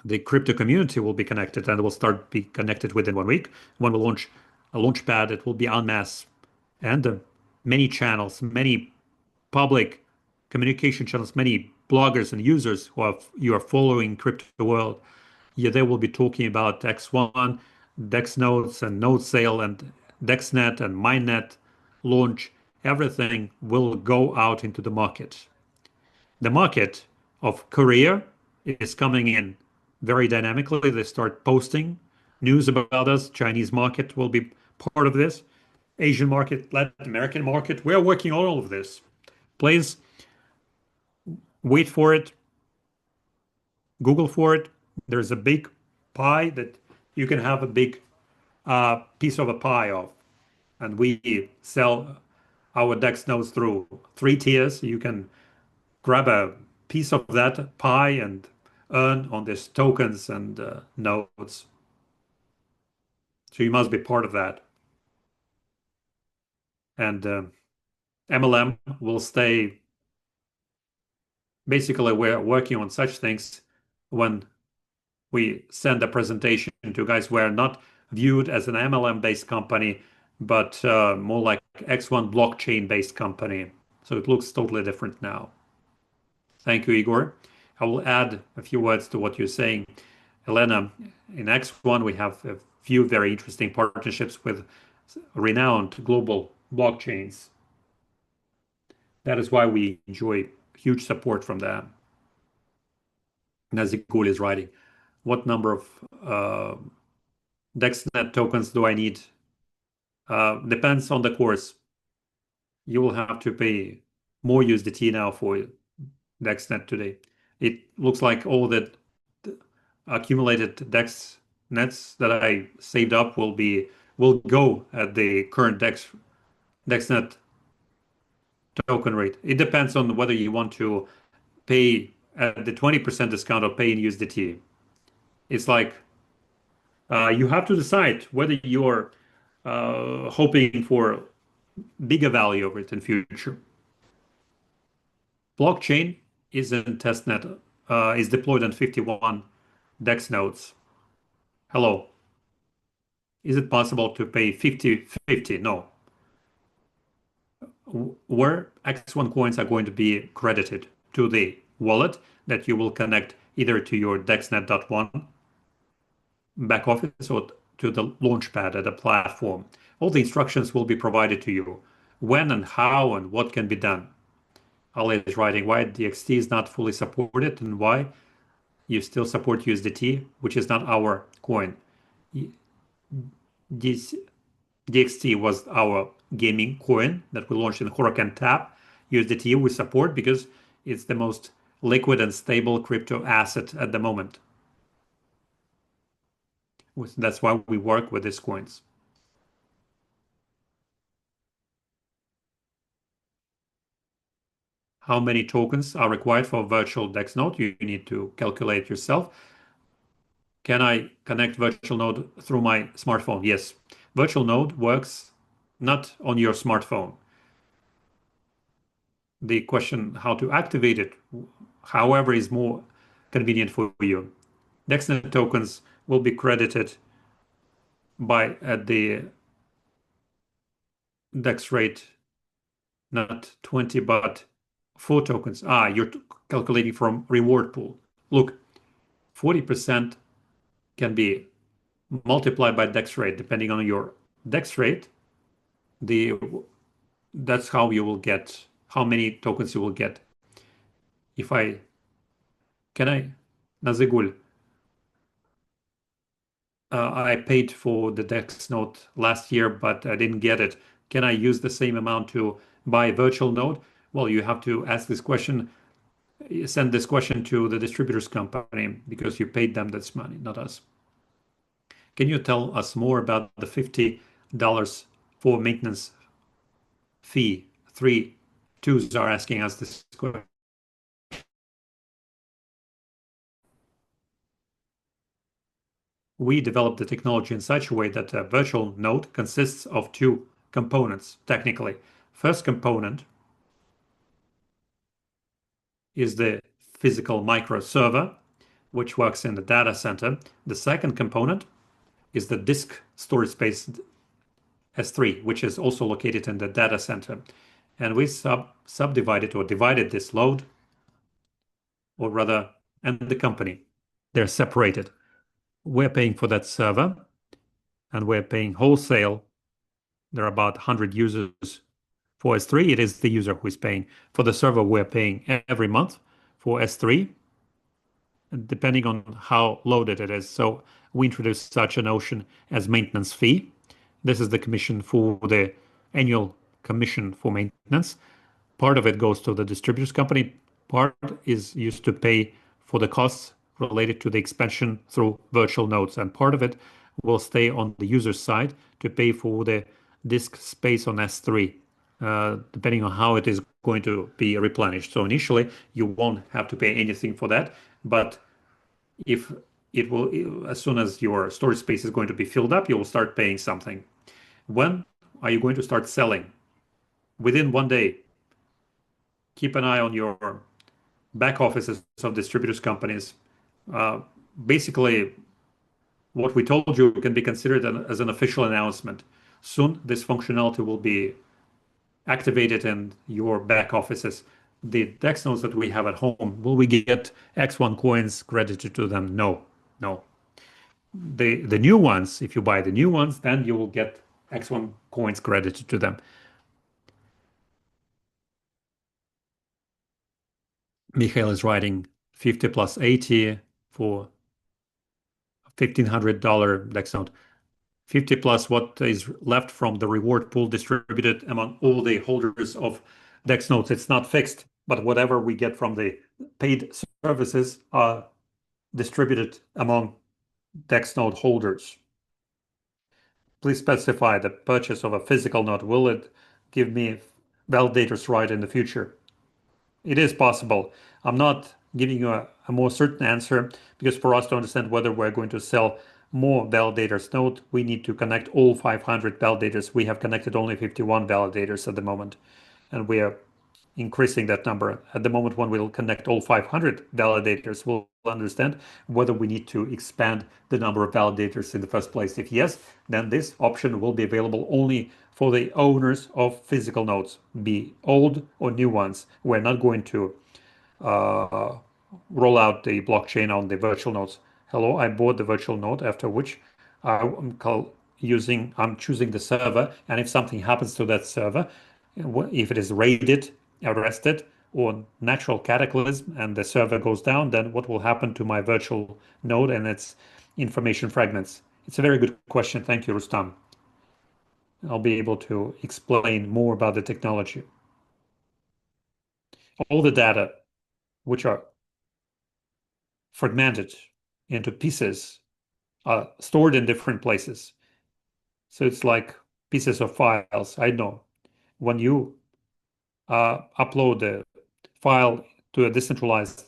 the crypto community will be connected and will start be connected within 1 week, when we launch a launch pad, it will be en masse and many channels, many public communication channels, many bloggers and users you are following crypto world. Yeah, they will be talking about X1, Dex nodes and node sale and DexNet and MineNet launch. Everything will go out into the market. The market of Korea is coming in very dynamically. They start posting news about us. Chinese market will be part of this. Asian market, Latin American market. We're working on all of this. Please wait for it. Google for it. There's a big pie that you can have a big piece of a pie of. And we sell our DEX nodes through 3 tiers. You can grab a piece of that pie and earn on these tokens and nodes. So you must be part of that. And MLM will stay. Basically, we're working on such things when we send a presentation to guys. We're not viewed as an MLM-based company, but more like X1 blockchain-based company. So it looks totally different now. Thank you, Igor. I will add a few words to what you're saying. Elena, in X1, we have a few very interesting partnerships with renowned global blockchains. That is why we enjoy huge support from them. Nazigul is writing, what number of DexNet tokens do I need? Depends on the course. You will have to pay more USDT now for DexNet today. It looks like all the accumulated Dex nets that I saved up will go at the current DexNet token rate. It depends on whether you want to pay at the 20% discount or pay in USDT. It's like you have to decide whether you're hoping for bigger value of it in future. Blockchain is in testnet, is deployed on 51 DEX nodes. Hello. Is it possible to pay 50/50? No. Where X1 coins are going to be credited to the wallet that you will connect either to your DexNet.1 back office or to the launchpad at the platform. All the instructions will be provided to you. When and how and what can be done. Ali is writing why DXT is not fully supported and why you still support USDT, which is not our coin. This DXT was our gaming coin that we launched in Huracan Tap. USDT we support because it's the most liquid and stable crypto asset at the moment. That's why we work with these coins. How many tokens are required for a virtual DEX node? You need to calculate yourself. Can I connect virtual node through my smartphone? Yes. Virtual node works not on your smartphone. The question how to activate it, however, is more convenient for you. DexNet tokens will be credited by at the DEX rate, not 20, but 4 tokens. You're calculating from reward pool. Look, 40% can be multiplied by DEX rate. Depending on your DEX rate, that's how you will get how many tokens you will get. If I can I Nazigul, I paid for the DEX node last year, but I didn't get it. Can I use the same amount to buy a virtual node? Well, you have to ask this question, send this question to the distributors company because you paid them this money, not us. Can you tell us more about the $50 for maintenance fee? 3 twos are asking us this question. We developed the technology in such a way that a virtual node consists of 2 components, technically. First component is the physical micro server, which works in the data center. The second component is the disk storage space S3, which is also located in the data center. And we subdivided or divided this load, or rather, and the company. They're separated. We're paying for that server, and we're paying wholesale. There are about 100 users for S3. It is the user who is paying. For the server, we're paying every month for S3, depending on how loaded it is. So we introduced such a notion as maintenance fee. This is the commission for the annual commission for maintenance. Part of it goes to the distributors company. Part is used to pay for the costs related to the expansion through virtual nodes. And part of it will stay on the user side to pay for the disk space on S3, depending on how it is going to be replenished. So initially, you won't have to pay anything for that. But if it will, as soon as your storage space is going to be filled up, you will start paying something. When are you going to start selling? Within 1 day. Keep an eye on your back offices of distributors companies. Basically, what we told you can be considered as an official announcement. Soon, this functionality will be activated in your back offices. The DEX nodes that we have at home, will we get X1 coins credited to them? No, no. the new ones, if you buy the new ones, then you will get X1 coins credited to them. Mikhail is writing 50 plus 80 for $1,500 DexNet. 50 plus what is left from the reward pool distributed among all the holders of DexNotes. It's not fixed, but whatever we get from the paid services are distributed among DexNote holders. Please specify the purchase of a physical node. Will it give me validators right in the future? It is possible. I'm not giving you a more certain answer because for us to understand whether we're going to sell more validators node, we need to connect all 500 validators. We have connected only 51 validators at the moment, and we are increasing that number. At the moment when we'll connect all 500 validators, we'll understand whether we need to expand the number of validators in the first place. If yes, then this option will be available only for the owners of physical nodes, be old or new ones. We're not going to uh, roll out the blockchain on the virtual nodes. Hello, I bought the virtual node, after which I'm choosing the server, and if something happens to that server, if it is raided, arrested, or natural cataclysm and the server goes down, then what will happen to my virtual node and its information fragments? It's a very good question. Thank you, Rustam. I'll be able to explain more about the technology. All the data which are fragmented into pieces are stored in different places. So it's like pieces of files. I know when you upload the file to a decentralized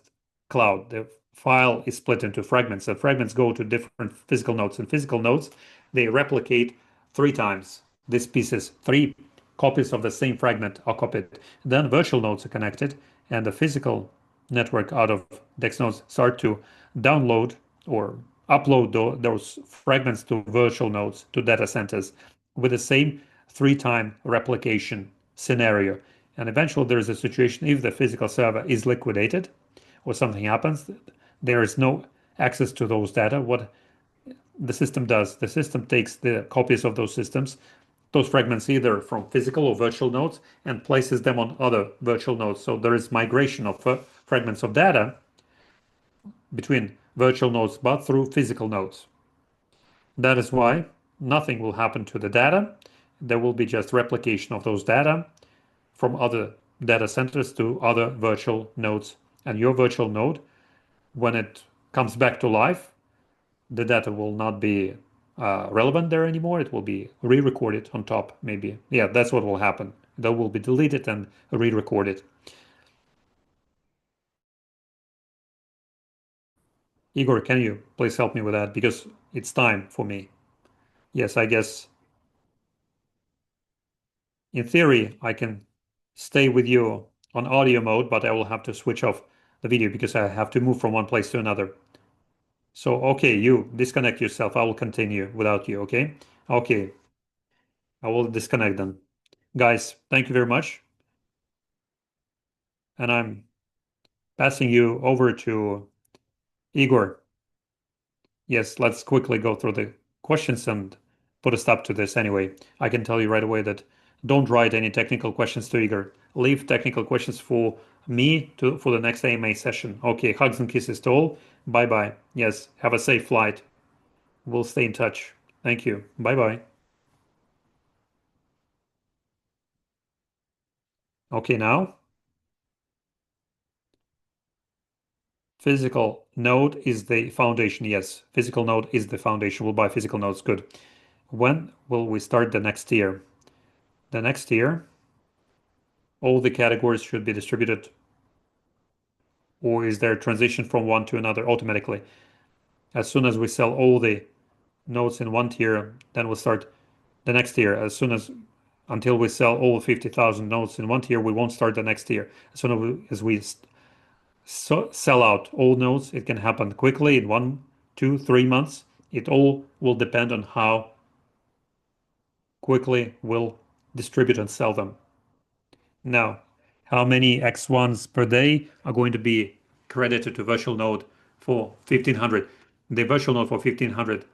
cloud, the file is split into fragments, and fragments go to different physical nodes. And physical nodes, they replicate 3 times these pieces. 3 copies of the same fragment are copied. Then virtual nodes are connected, and the physical network out of DEX nodes start to download or upload those fragments to virtual nodes, to data centers, with the same 3-time replication scenario. And eventually there is a situation, if the physical server is liquidated or something happens, there is no access to those data. What the system does, the system takes the copies of those fragments either from physical or virtual nodes, and places them on other virtual nodes. So there is migration of fragments of data between virtual nodes, but through physical nodes. That is why nothing will happen to the data. There will be just replication of those data from other data centers to other virtual nodes. And your virtual node, when it comes back to life, the data will not be relevant there anymore. It will be re-recorded on top, maybe. Yeah, that's what will happen. That will be deleted and re-recorded. Igor, can you please help me with that? Because it's time for me. Yes, I guess in theory, I can stay with you on audio mode, but I will have to switch off the video because I have to move from one place to another. So, okay, you disconnect yourself. I will continue without you, okay? Okay, I will disconnect then. Guys, thank you very much. And I'm passing you over to Igor. Yes, let's quickly go through the questions and put a stop to this anyway. I can tell you right away that don't write any technical questions to Igor. Leave technical questions for me for the next AMA session. Okay, hugs and kisses to all. Bye bye. Yes, have a safe flight. We'll stay in touch. Thank you. Bye bye. Okay, now physical node is the foundation. Yes, physical node is the foundation. We'll buy physical nodes. Good. When will we start the next tier? The next tier, all the categories should be distributed, or is there a transition from one to another automatically? As soon as we sell all the nodes in one tier, then we'll start the next tier. Until we sell all 50,000 nodes in one tier, we won't start the next tier. As soon as we sell out all nodes, it can happen quickly in 1, 2, 3 months. It all will depend on how quickly we'll distribute and sell them. Now, how many X1s per day are going to be credited to virtual node for 1500? The virtual node for 1500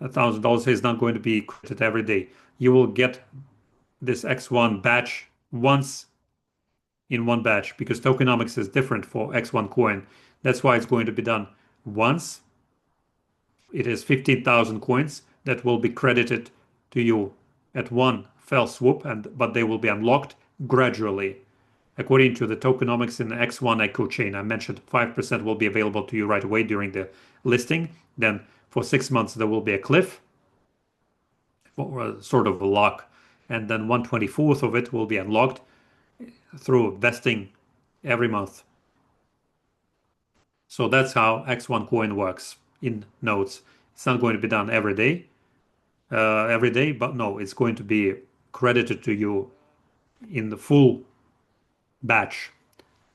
$1,000 is not going to be credited every day. You will get this X1 batch once in one batch because tokenomics is different for X1 coin. That's why it's going to be done once. It is 15,000 coins that will be credited to you at one fell swoop, but they will be unlocked gradually. According to the tokenomics in the X1 Echo chain, I mentioned 5% will be available to you right away during the listing. Then for 6 months, there will be a cliff, or sort of a lock. And then 1/24th of it will be unlocked through vesting every month. So that's how X1 coin works in nodes. It's not going to be done every day, but no, it's going to be credited to you in the full batch.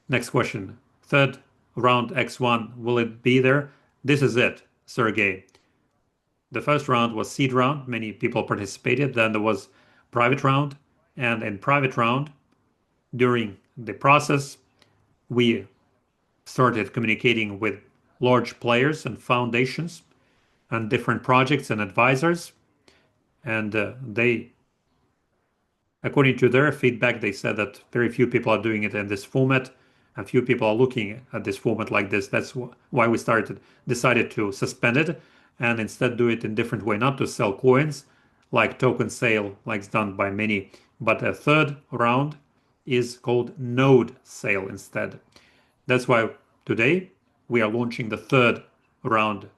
Next question. Third round X1, will it be there? This is it, Sergey. The first round was seed round. Many people participated. Then there was private round. And in private round, during the process, we started communicating with large players and foundations and different projects and advisors. And according to their feedback, they said that very few people are doing it in this format, and few people are looking at this format like this. That's why we decided to suspend it and instead do it in different way, not to sell coins like token sale, like it's done by many, but a third round is called node sale instead. That's why today we are launching the third round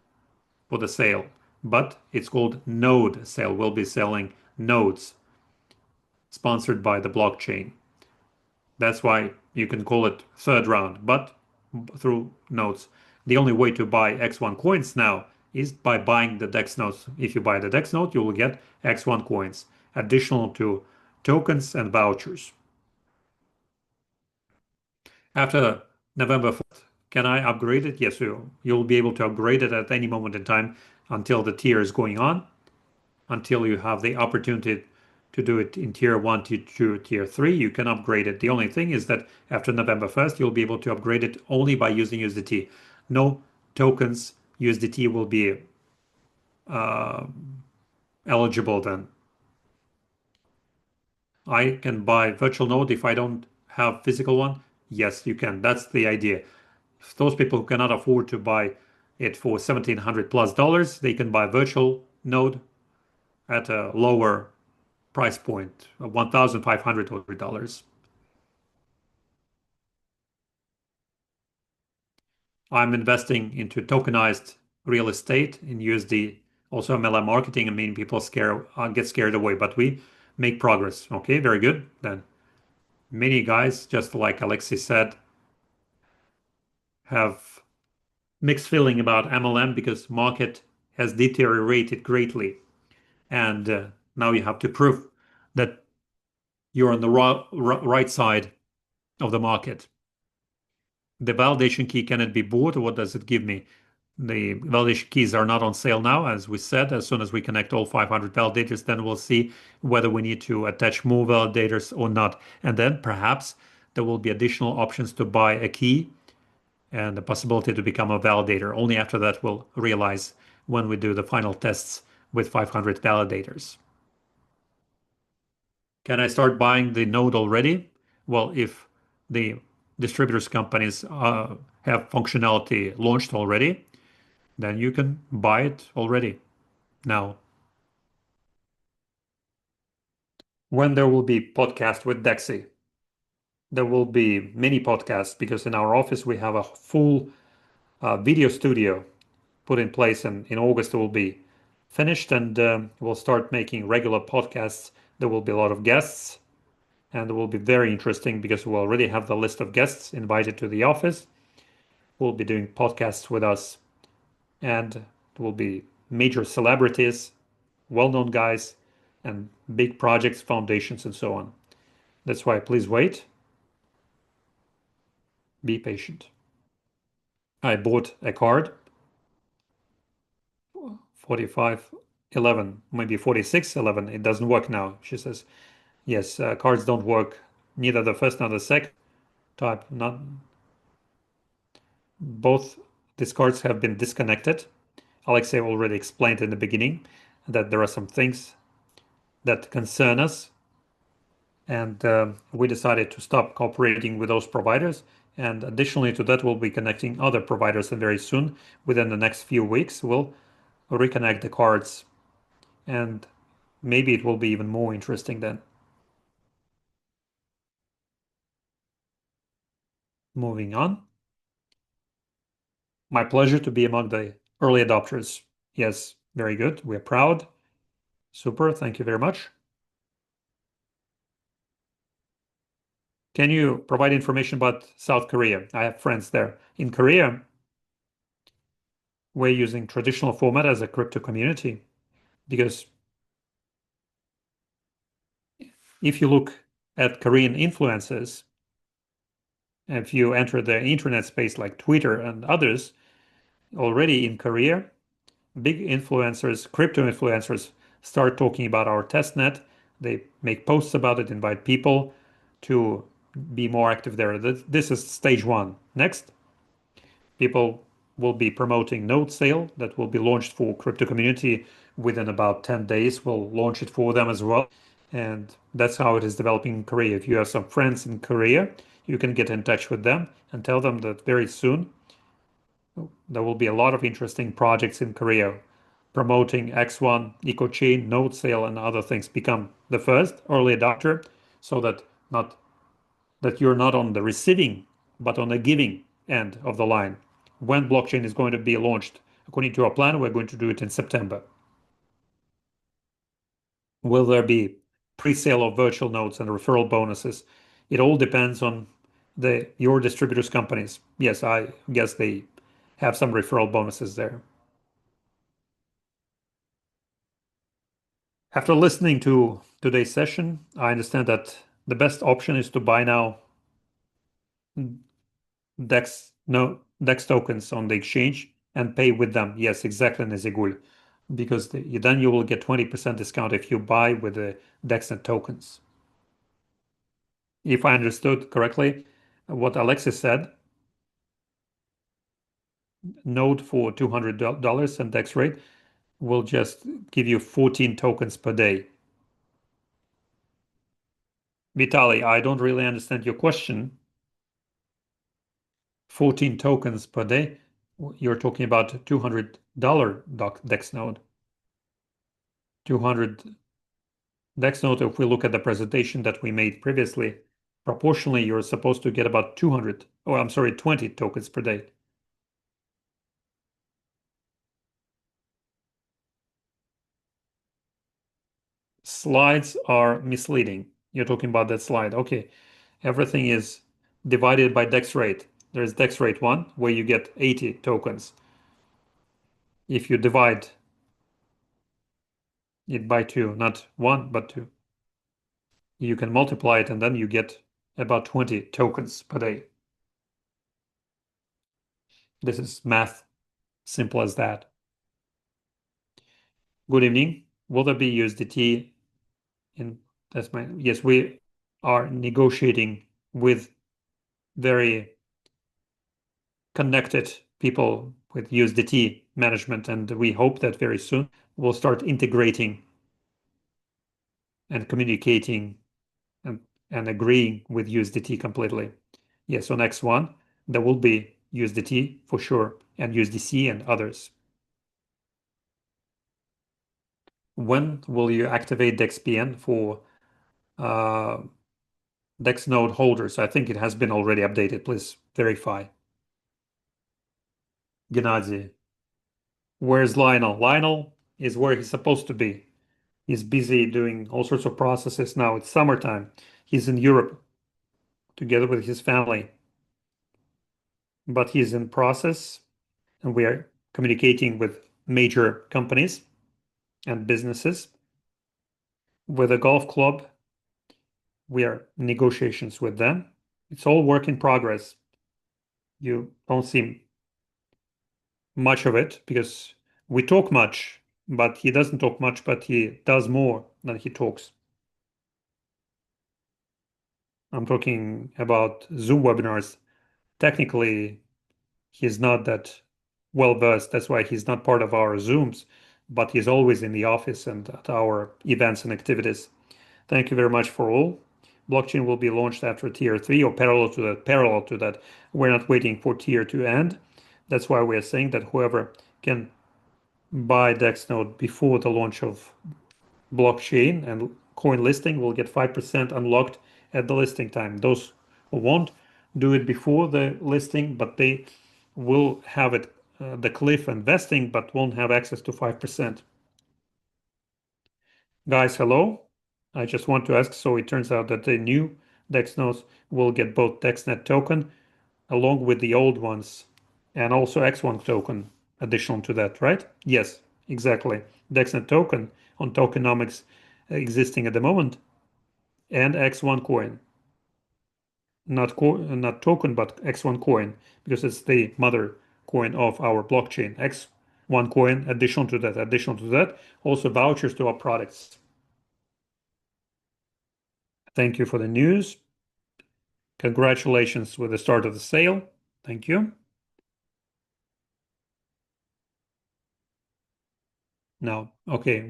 for the sale, but it's called node sale. We'll be selling nodes sponsored by the blockchain. That's why you can call it third round, but through nodes. The only way to buy X1 coins now is by buying the DEX notes. If you buy the DEX note, you will get X1 coins, additional to tokens and vouchers. After November 4th, can I upgrade it? Yes, you'll be able to upgrade it at any moment in time until the tier is going on, until you have the opportunity to do it in tier 1, tier 2, tier 3. You can upgrade it. The only thing is that after November 1st, you'll be able to upgrade it only by using USDT. No tokens. USDT will be uh, eligible then. I can buy virtual node if I don't have physical one. Yes, you can. That's the idea. If those people who cannot afford to buy it for $1,700+ they can buy virtual node at a lower price point, $1,500. I'm investing into tokenized real estate in USD, also MLM marketing. I mean, people get scared away, but we make progress. Okay, very good. Then many guys, just like Alexei said, have mixed feeling about MLM because market has deteriorated greatly, and now you have to prove that you're on the right side of the market. The validation key, can it be bought? What does it give me? The validation keys are not on sale now, as we said. As soon as we connect all 500 validators, then we'll see whether we need to attach more validators or not. And then perhaps there will be additional options to buy a key and the possibility to become a validator. Only after that we'll realize when we do the final tests with 500 validators. Can I start buying the node already? Well, if the distributors companies have functionality launched already, then you can buy it already now. When there will be podcast with Dexy, there will be many podcasts because in our office we have a full video studio put in place, and in August it will be finished, and we'll start making regular podcasts. There will be a lot of guests, and it will be very interesting because we already have the list of guests invited to the office. We'll be doing podcasts with us, and there will be major celebrities, well-known guys, and big projects, foundations, and so on. That's why please wait. Be patient. I bought a card, 4511, maybe 4611. It doesn't work now, she says. Yes, cards don't work, neither the first nor the second type. Not both these cards have been disconnected. Alexei already explained in the beginning that there are some things that concern us, and we decided to stop cooperating with those providers. And additionally to that, we'll be connecting other providers, and very soon, within the next few weeks, we'll reconnect the cards, and maybe it will be even more interesting then. Moving on. My pleasure to be among the early adopters. Yes, very good. We're proud. Super. Thank you very much. Can you provide information about South Korea? I have friends there. In Korea, we're using traditional format as a crypto community because if you look at Korean influencers, if you enter the internet space like Twitter and others, already in Korea, big influencers, crypto influencers, start talking about our testnet. They make posts about it, invite people to be more active there. This is stage one. Next, people will be promoting node sale that will be launched for crypto community within about 10 days. We'll launch it for them as well. And that's how it is developing in Korea. If you have some friends in Korea, you can get in touch with them and tell them that very soon there will be a lot of interesting projects in Korea promoting X1, EcoChain, node sale, and other things. Become the first early adopter so that not that you're not on the receiving, but on the giving end of the line. When blockchain is going to be launched, according to our plan, we're going to do it in September. Will there be pre-sale of virtual nodes and referral bonuses? It all depends on your distributors' companies. Yes, I guess they have some referral bonuses there. After listening to today's session, I understand that the best option is to buy now Dex tokens on the exchange and pay with them. Yes, exactly, Nezigul. Because then you will get 20% discount if you buy with the DexNet tokens. If I understood correctly, what Alexis said, node for $200 and Dex rate will just give you 14 tokens per day. Vitaly, I don't really understand your question. 14 tokens per day. You're talking about $200 DEX node. 200 DEX node, if we look at the presentation that we made previously, proportionally, you're supposed to get about 200, oh, I'm sorry, 20 tokens per day. Slides are misleading. You're talking about that slide. Okay. Everything is divided by DEX rate. There's DEX rate 1, where you get 80 tokens. If you divide it by 2, not 1, but 2, you can multiply it and then you get about 20 tokens per day. This is math, simple as that. Good evening. Will there be USDT in yes, we are negotiating with very connected people with USDT management, and we hope that very soon we'll start integrating and communicating and agreeing with USDT completely. Yes, on X1, there will be USDT for sure, and USDC and others. When will you activate DexPN for Dex node holders? I think it has been already updated. Please verify. Gennady. Where's Lionel? Lionel is where he's supposed to be. He's busy doing all sorts of processes now. It's summertime. He's in Europe together with his family. But he's in process, and we are communicating with major companies and businesses. With a golf club, we are in negotiations with them. It's all work in progress. You don't see much of it because we talk much, but he doesn't talk much, but he does more than he talks. I'm talking about Zoom webinars. Technically, he's not that well versed. That's why he's not part of our Zooms, but he's always in the office and at our events and activities. Thank you very much for all. Blockchain will be launched after tier 3 or parallel to that. Parallel to that, we're not waiting for tier 2 end. That's why we are saying that whoever can buy DexNode before the launch of blockchain and coin listing will get 5% unlocked at the listing time. Those who won't do it before the listing, but they will have it the cliff and vesting, but won't have access to 5%. Guys, hello. I just want to ask, so it turns out that the new DEX nodes will get both DexNet token along with the old ones and also X1 token additional to that, right? Yes, exactly. DexNet token on tokenomics existing at the moment and X1 coin. Not token, but X1 coin because it's the mother coin of our blockchain. X1 coin additional to that, also vouchers to our products. Thank you for the news. Congratulations with the start of the sale. Thank you. Now, okay,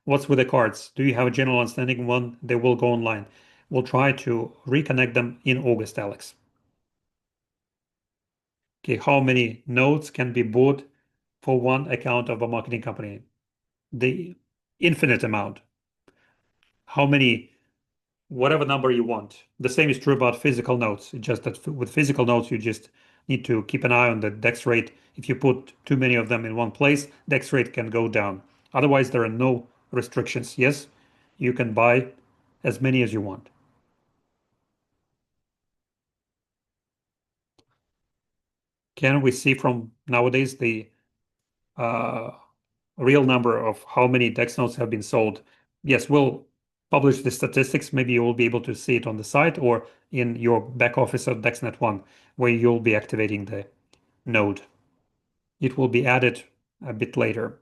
what's with the cards? Do you have a general understanding when they will go online? We'll try to reconnect them in August, Alex. Okay, how many nodes can be bought for one account of a marketing company? The infinite amount. How many, whatever number you want. The same is true about physical nodes. It's just that with physical nodes, you just need to keep an eye on the DEX rate. If you put too many of them in one place, DEX rate can go down. Otherwise, there are no restrictions. Yes, you can buy as many as you want. Can we see from nowadays the uh, real number of how many DEX nodes have been sold? Yes, we'll publish the statistics. Maybe you will be able to see it on the site or in your back office of DexNet One, where you'll be activating the node. It will be added a bit later.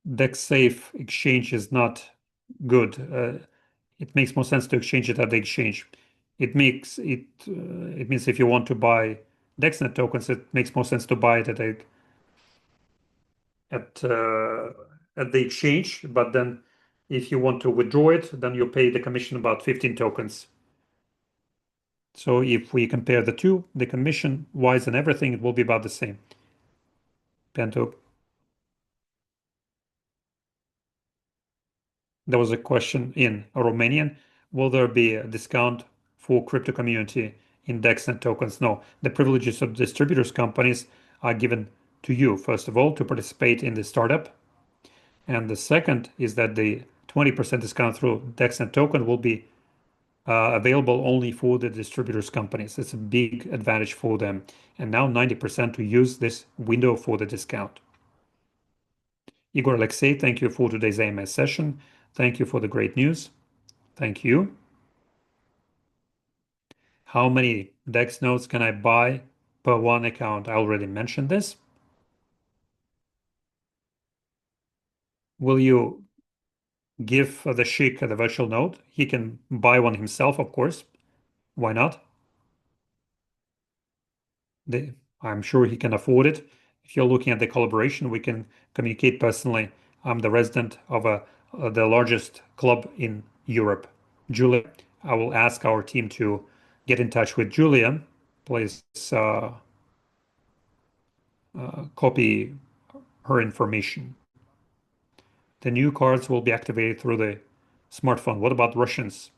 DexSafe exchange is not good. It makes more sense to exchange it at the exchange. It means if you want to buy DexNet tokens, it makes more sense to buy it at uh, at the exchange. But then, if you want to withdraw it, then you pay the commission about 15 tokens. So if we compare the two, the commission wise and everything, it will be about the same. Pento. There was a question in Romanian. Will there be a discount for crypto community in DexNet tokens? No. The privileges of distributors companies are given to you, first of all, to participate in the startup. And the second is that the 20% discount through DexNet token will be available only for the distributors companies. It's a big advantage for them. And now 90% to use this window for the discount. Igor Alexei, thank you for today's AMS session. Thank you for the great news. Thank you. How many DEX nodes can I buy per one account? I already mentioned this. Will you give the Sheik the virtual node? He can buy one himself, of course. Why not? I'm sure he can afford it. If you're looking at the collaboration, we can communicate personally. I'm the resident of the largest club in Europe. Julia, I will ask our team to get in touch with Julia. Please copy her information. The new cards will be activated through the smartphone. What about Russians?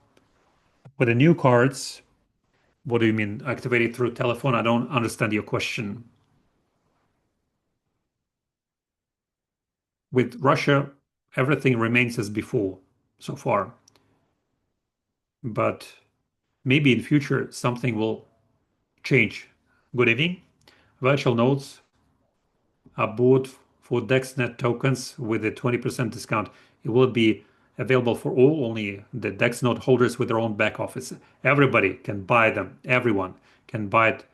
With the new cards, what do you mean activated through telephone? I don't understand your question. With Russia, everything remains as before so far. But maybe in future something will change. Good evening. Virtual nodes are bought for DexNet tokens with a 20% discount. It will be available for all, only the DexNode holders with their own back office. Everybody can buy them. Everyone can buy it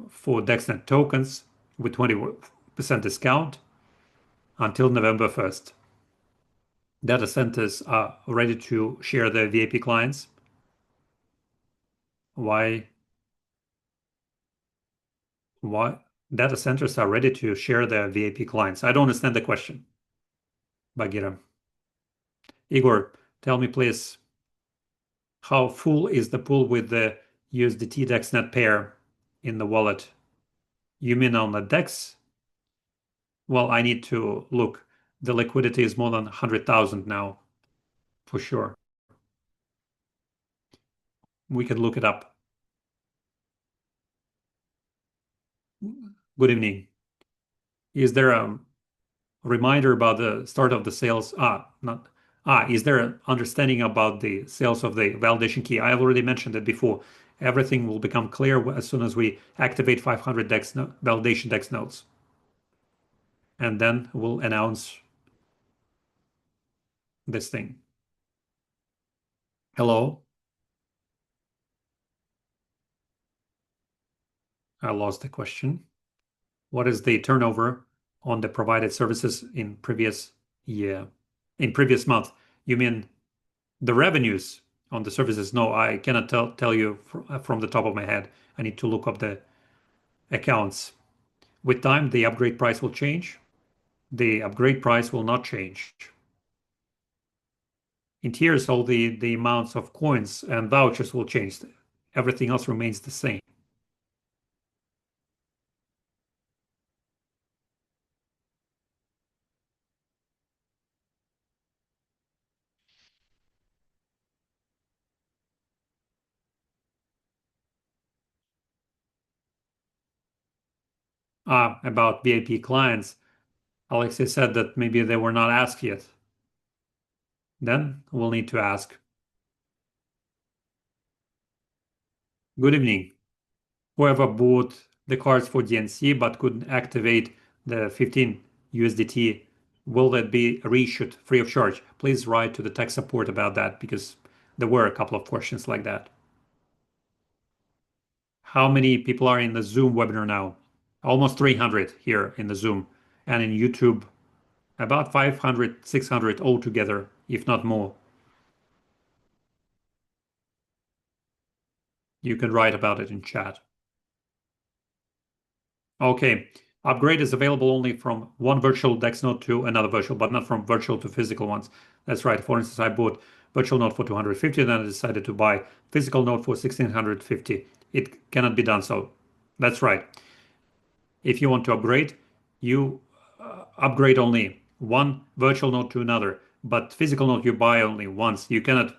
for DexNet tokens with 20% discount until November 1st. Data centers are ready to share their VIP clients. Why Why data centers are ready to share their VAP clients? I don't understand the question, Bagheera. Igor, tell me please, how full is the pool with the USDT DexNet pair in the wallet? You mean on the Dex? Well, I need to look. The liquidity is more than 100,000 now, for sure. We can look it up. Good evening. Is there a reminder about the start of the sales? Not. Is there an understanding about the sales of the validation key? I already mentioned it before. Everything will become clear as soon as we activate 500 validation Dex nodes. And then we'll announce this thing. Hello? I lost the question. What is the turnover on the provided services in previous year? In previous month? You mean the revenues on the services? No, I cannot tell you from the top of my head. I need to look up the accounts. With time, the upgrade price will change. The upgrade price will not change. In tiers, all the amounts of coins and vouchers will change. Everything else remains the same. About VIP clients, Alexei said that maybe they were not asked yet. Then we'll need to ask. Good evening. Whoever bought the cards for DNC but couldn't activate the 15 USDT, will that be reissued free of charge? Please write to the tech support about that because there were a couple of questions like that. How many people are in the Zoom webinar now? Almost 300 here in the Zoom, and in YouTube, about 500, 600 altogether, if not more. You can write about it in chat. Okay, upgrade is available only from one virtual DEX node to another virtual, but not from virtual to physical ones. That's right. For instance, I bought virtual node for 250, then I decided to buy physical node for 1650. It cannot be done so. That's right. If you want to upgrade, you upgrade only one virtual node to another, but physical node you buy only once. You cannot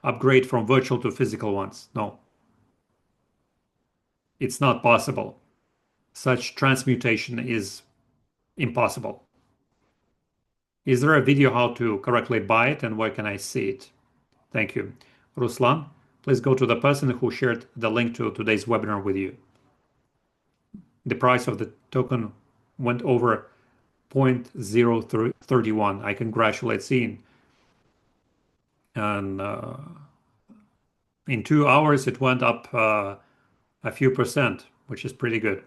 upgrade from virtual to physical ones. No, it's not possible. Such transmutation is impossible. Is there a video how to correctly buy it and where can I see it? Thank you. Ruslan, please go to the person who shared the link to today's webinar with you. The price of the token went over 0.031. I congratulate Scene. And in 2 hours, it went up a few percent, which is pretty good.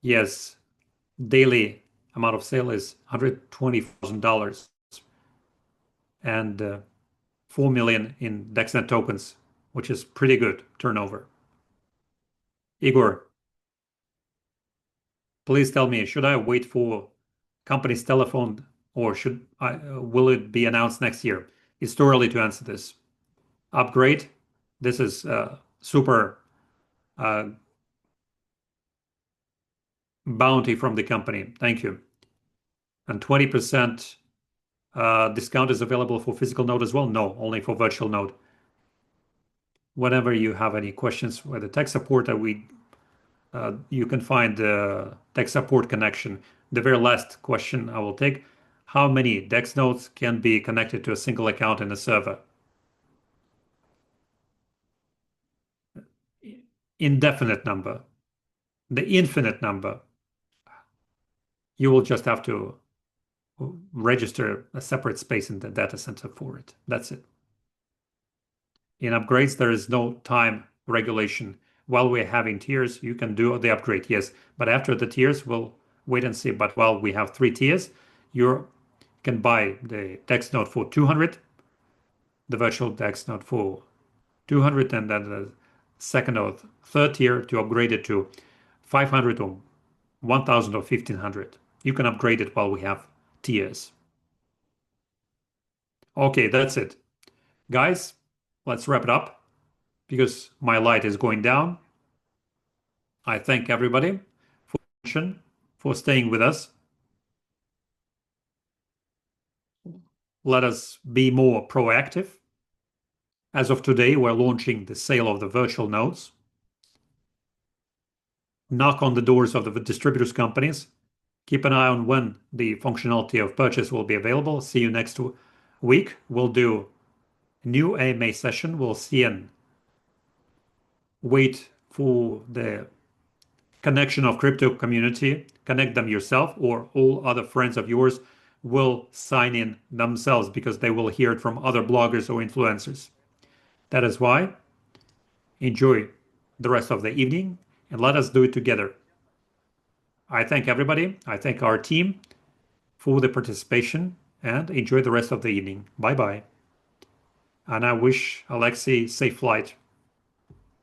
Yes, daily amount of sale is $120,000 and 4 million in DexNet tokens, which is pretty good turnover. Igor, please tell me, should I wait for company's telephone or will it be announced next year? It's too early to answer this. Upgrade, this is super bounty from the company. Thank you. And 20% discount is available for physical node as well? No, only for virtual node. Whenever you have any questions with the tech support, you can find the tech support connection. The very last question I will take, how many DEX nodes can be connected to a single account in a server? Indefinite number. The infinite number. You will just have to register a separate space in the data center for it. That's it. In upgrades, there is no time regulation. While we're having tiers, you can do the upgrade, yes. But after the tiers, we'll wait and see. But while we have 3 tiers, you can buy the DEX node for 200, the virtual DEX node for 200, and then the second or third tier to upgrade it to 500 or 1000 or 1500. You can upgrade it while we have tiers. Okay, that's it. Guys, let's wrap it up because my light is going down. I thank everybody for attention, for staying with us. Let us be more proactive. As of today, we're launching the sale of the virtual nodes. Knock on the doors of the distributors companies. Keep an eye on when the functionality of purchase will be available. See you next week. We'll do a new AMA session. We'll see and wait for the connection of crypto community. Connect them yourself, or all other friends of yours will sign in themselves because they will hear it from other bloggers or influencers. That is why enjoy the rest of the evening and let us do it together. I thank everybody. I thank our team for the participation and enjoy the rest of the evening. Bye bye. And I wish Alexei safe flight.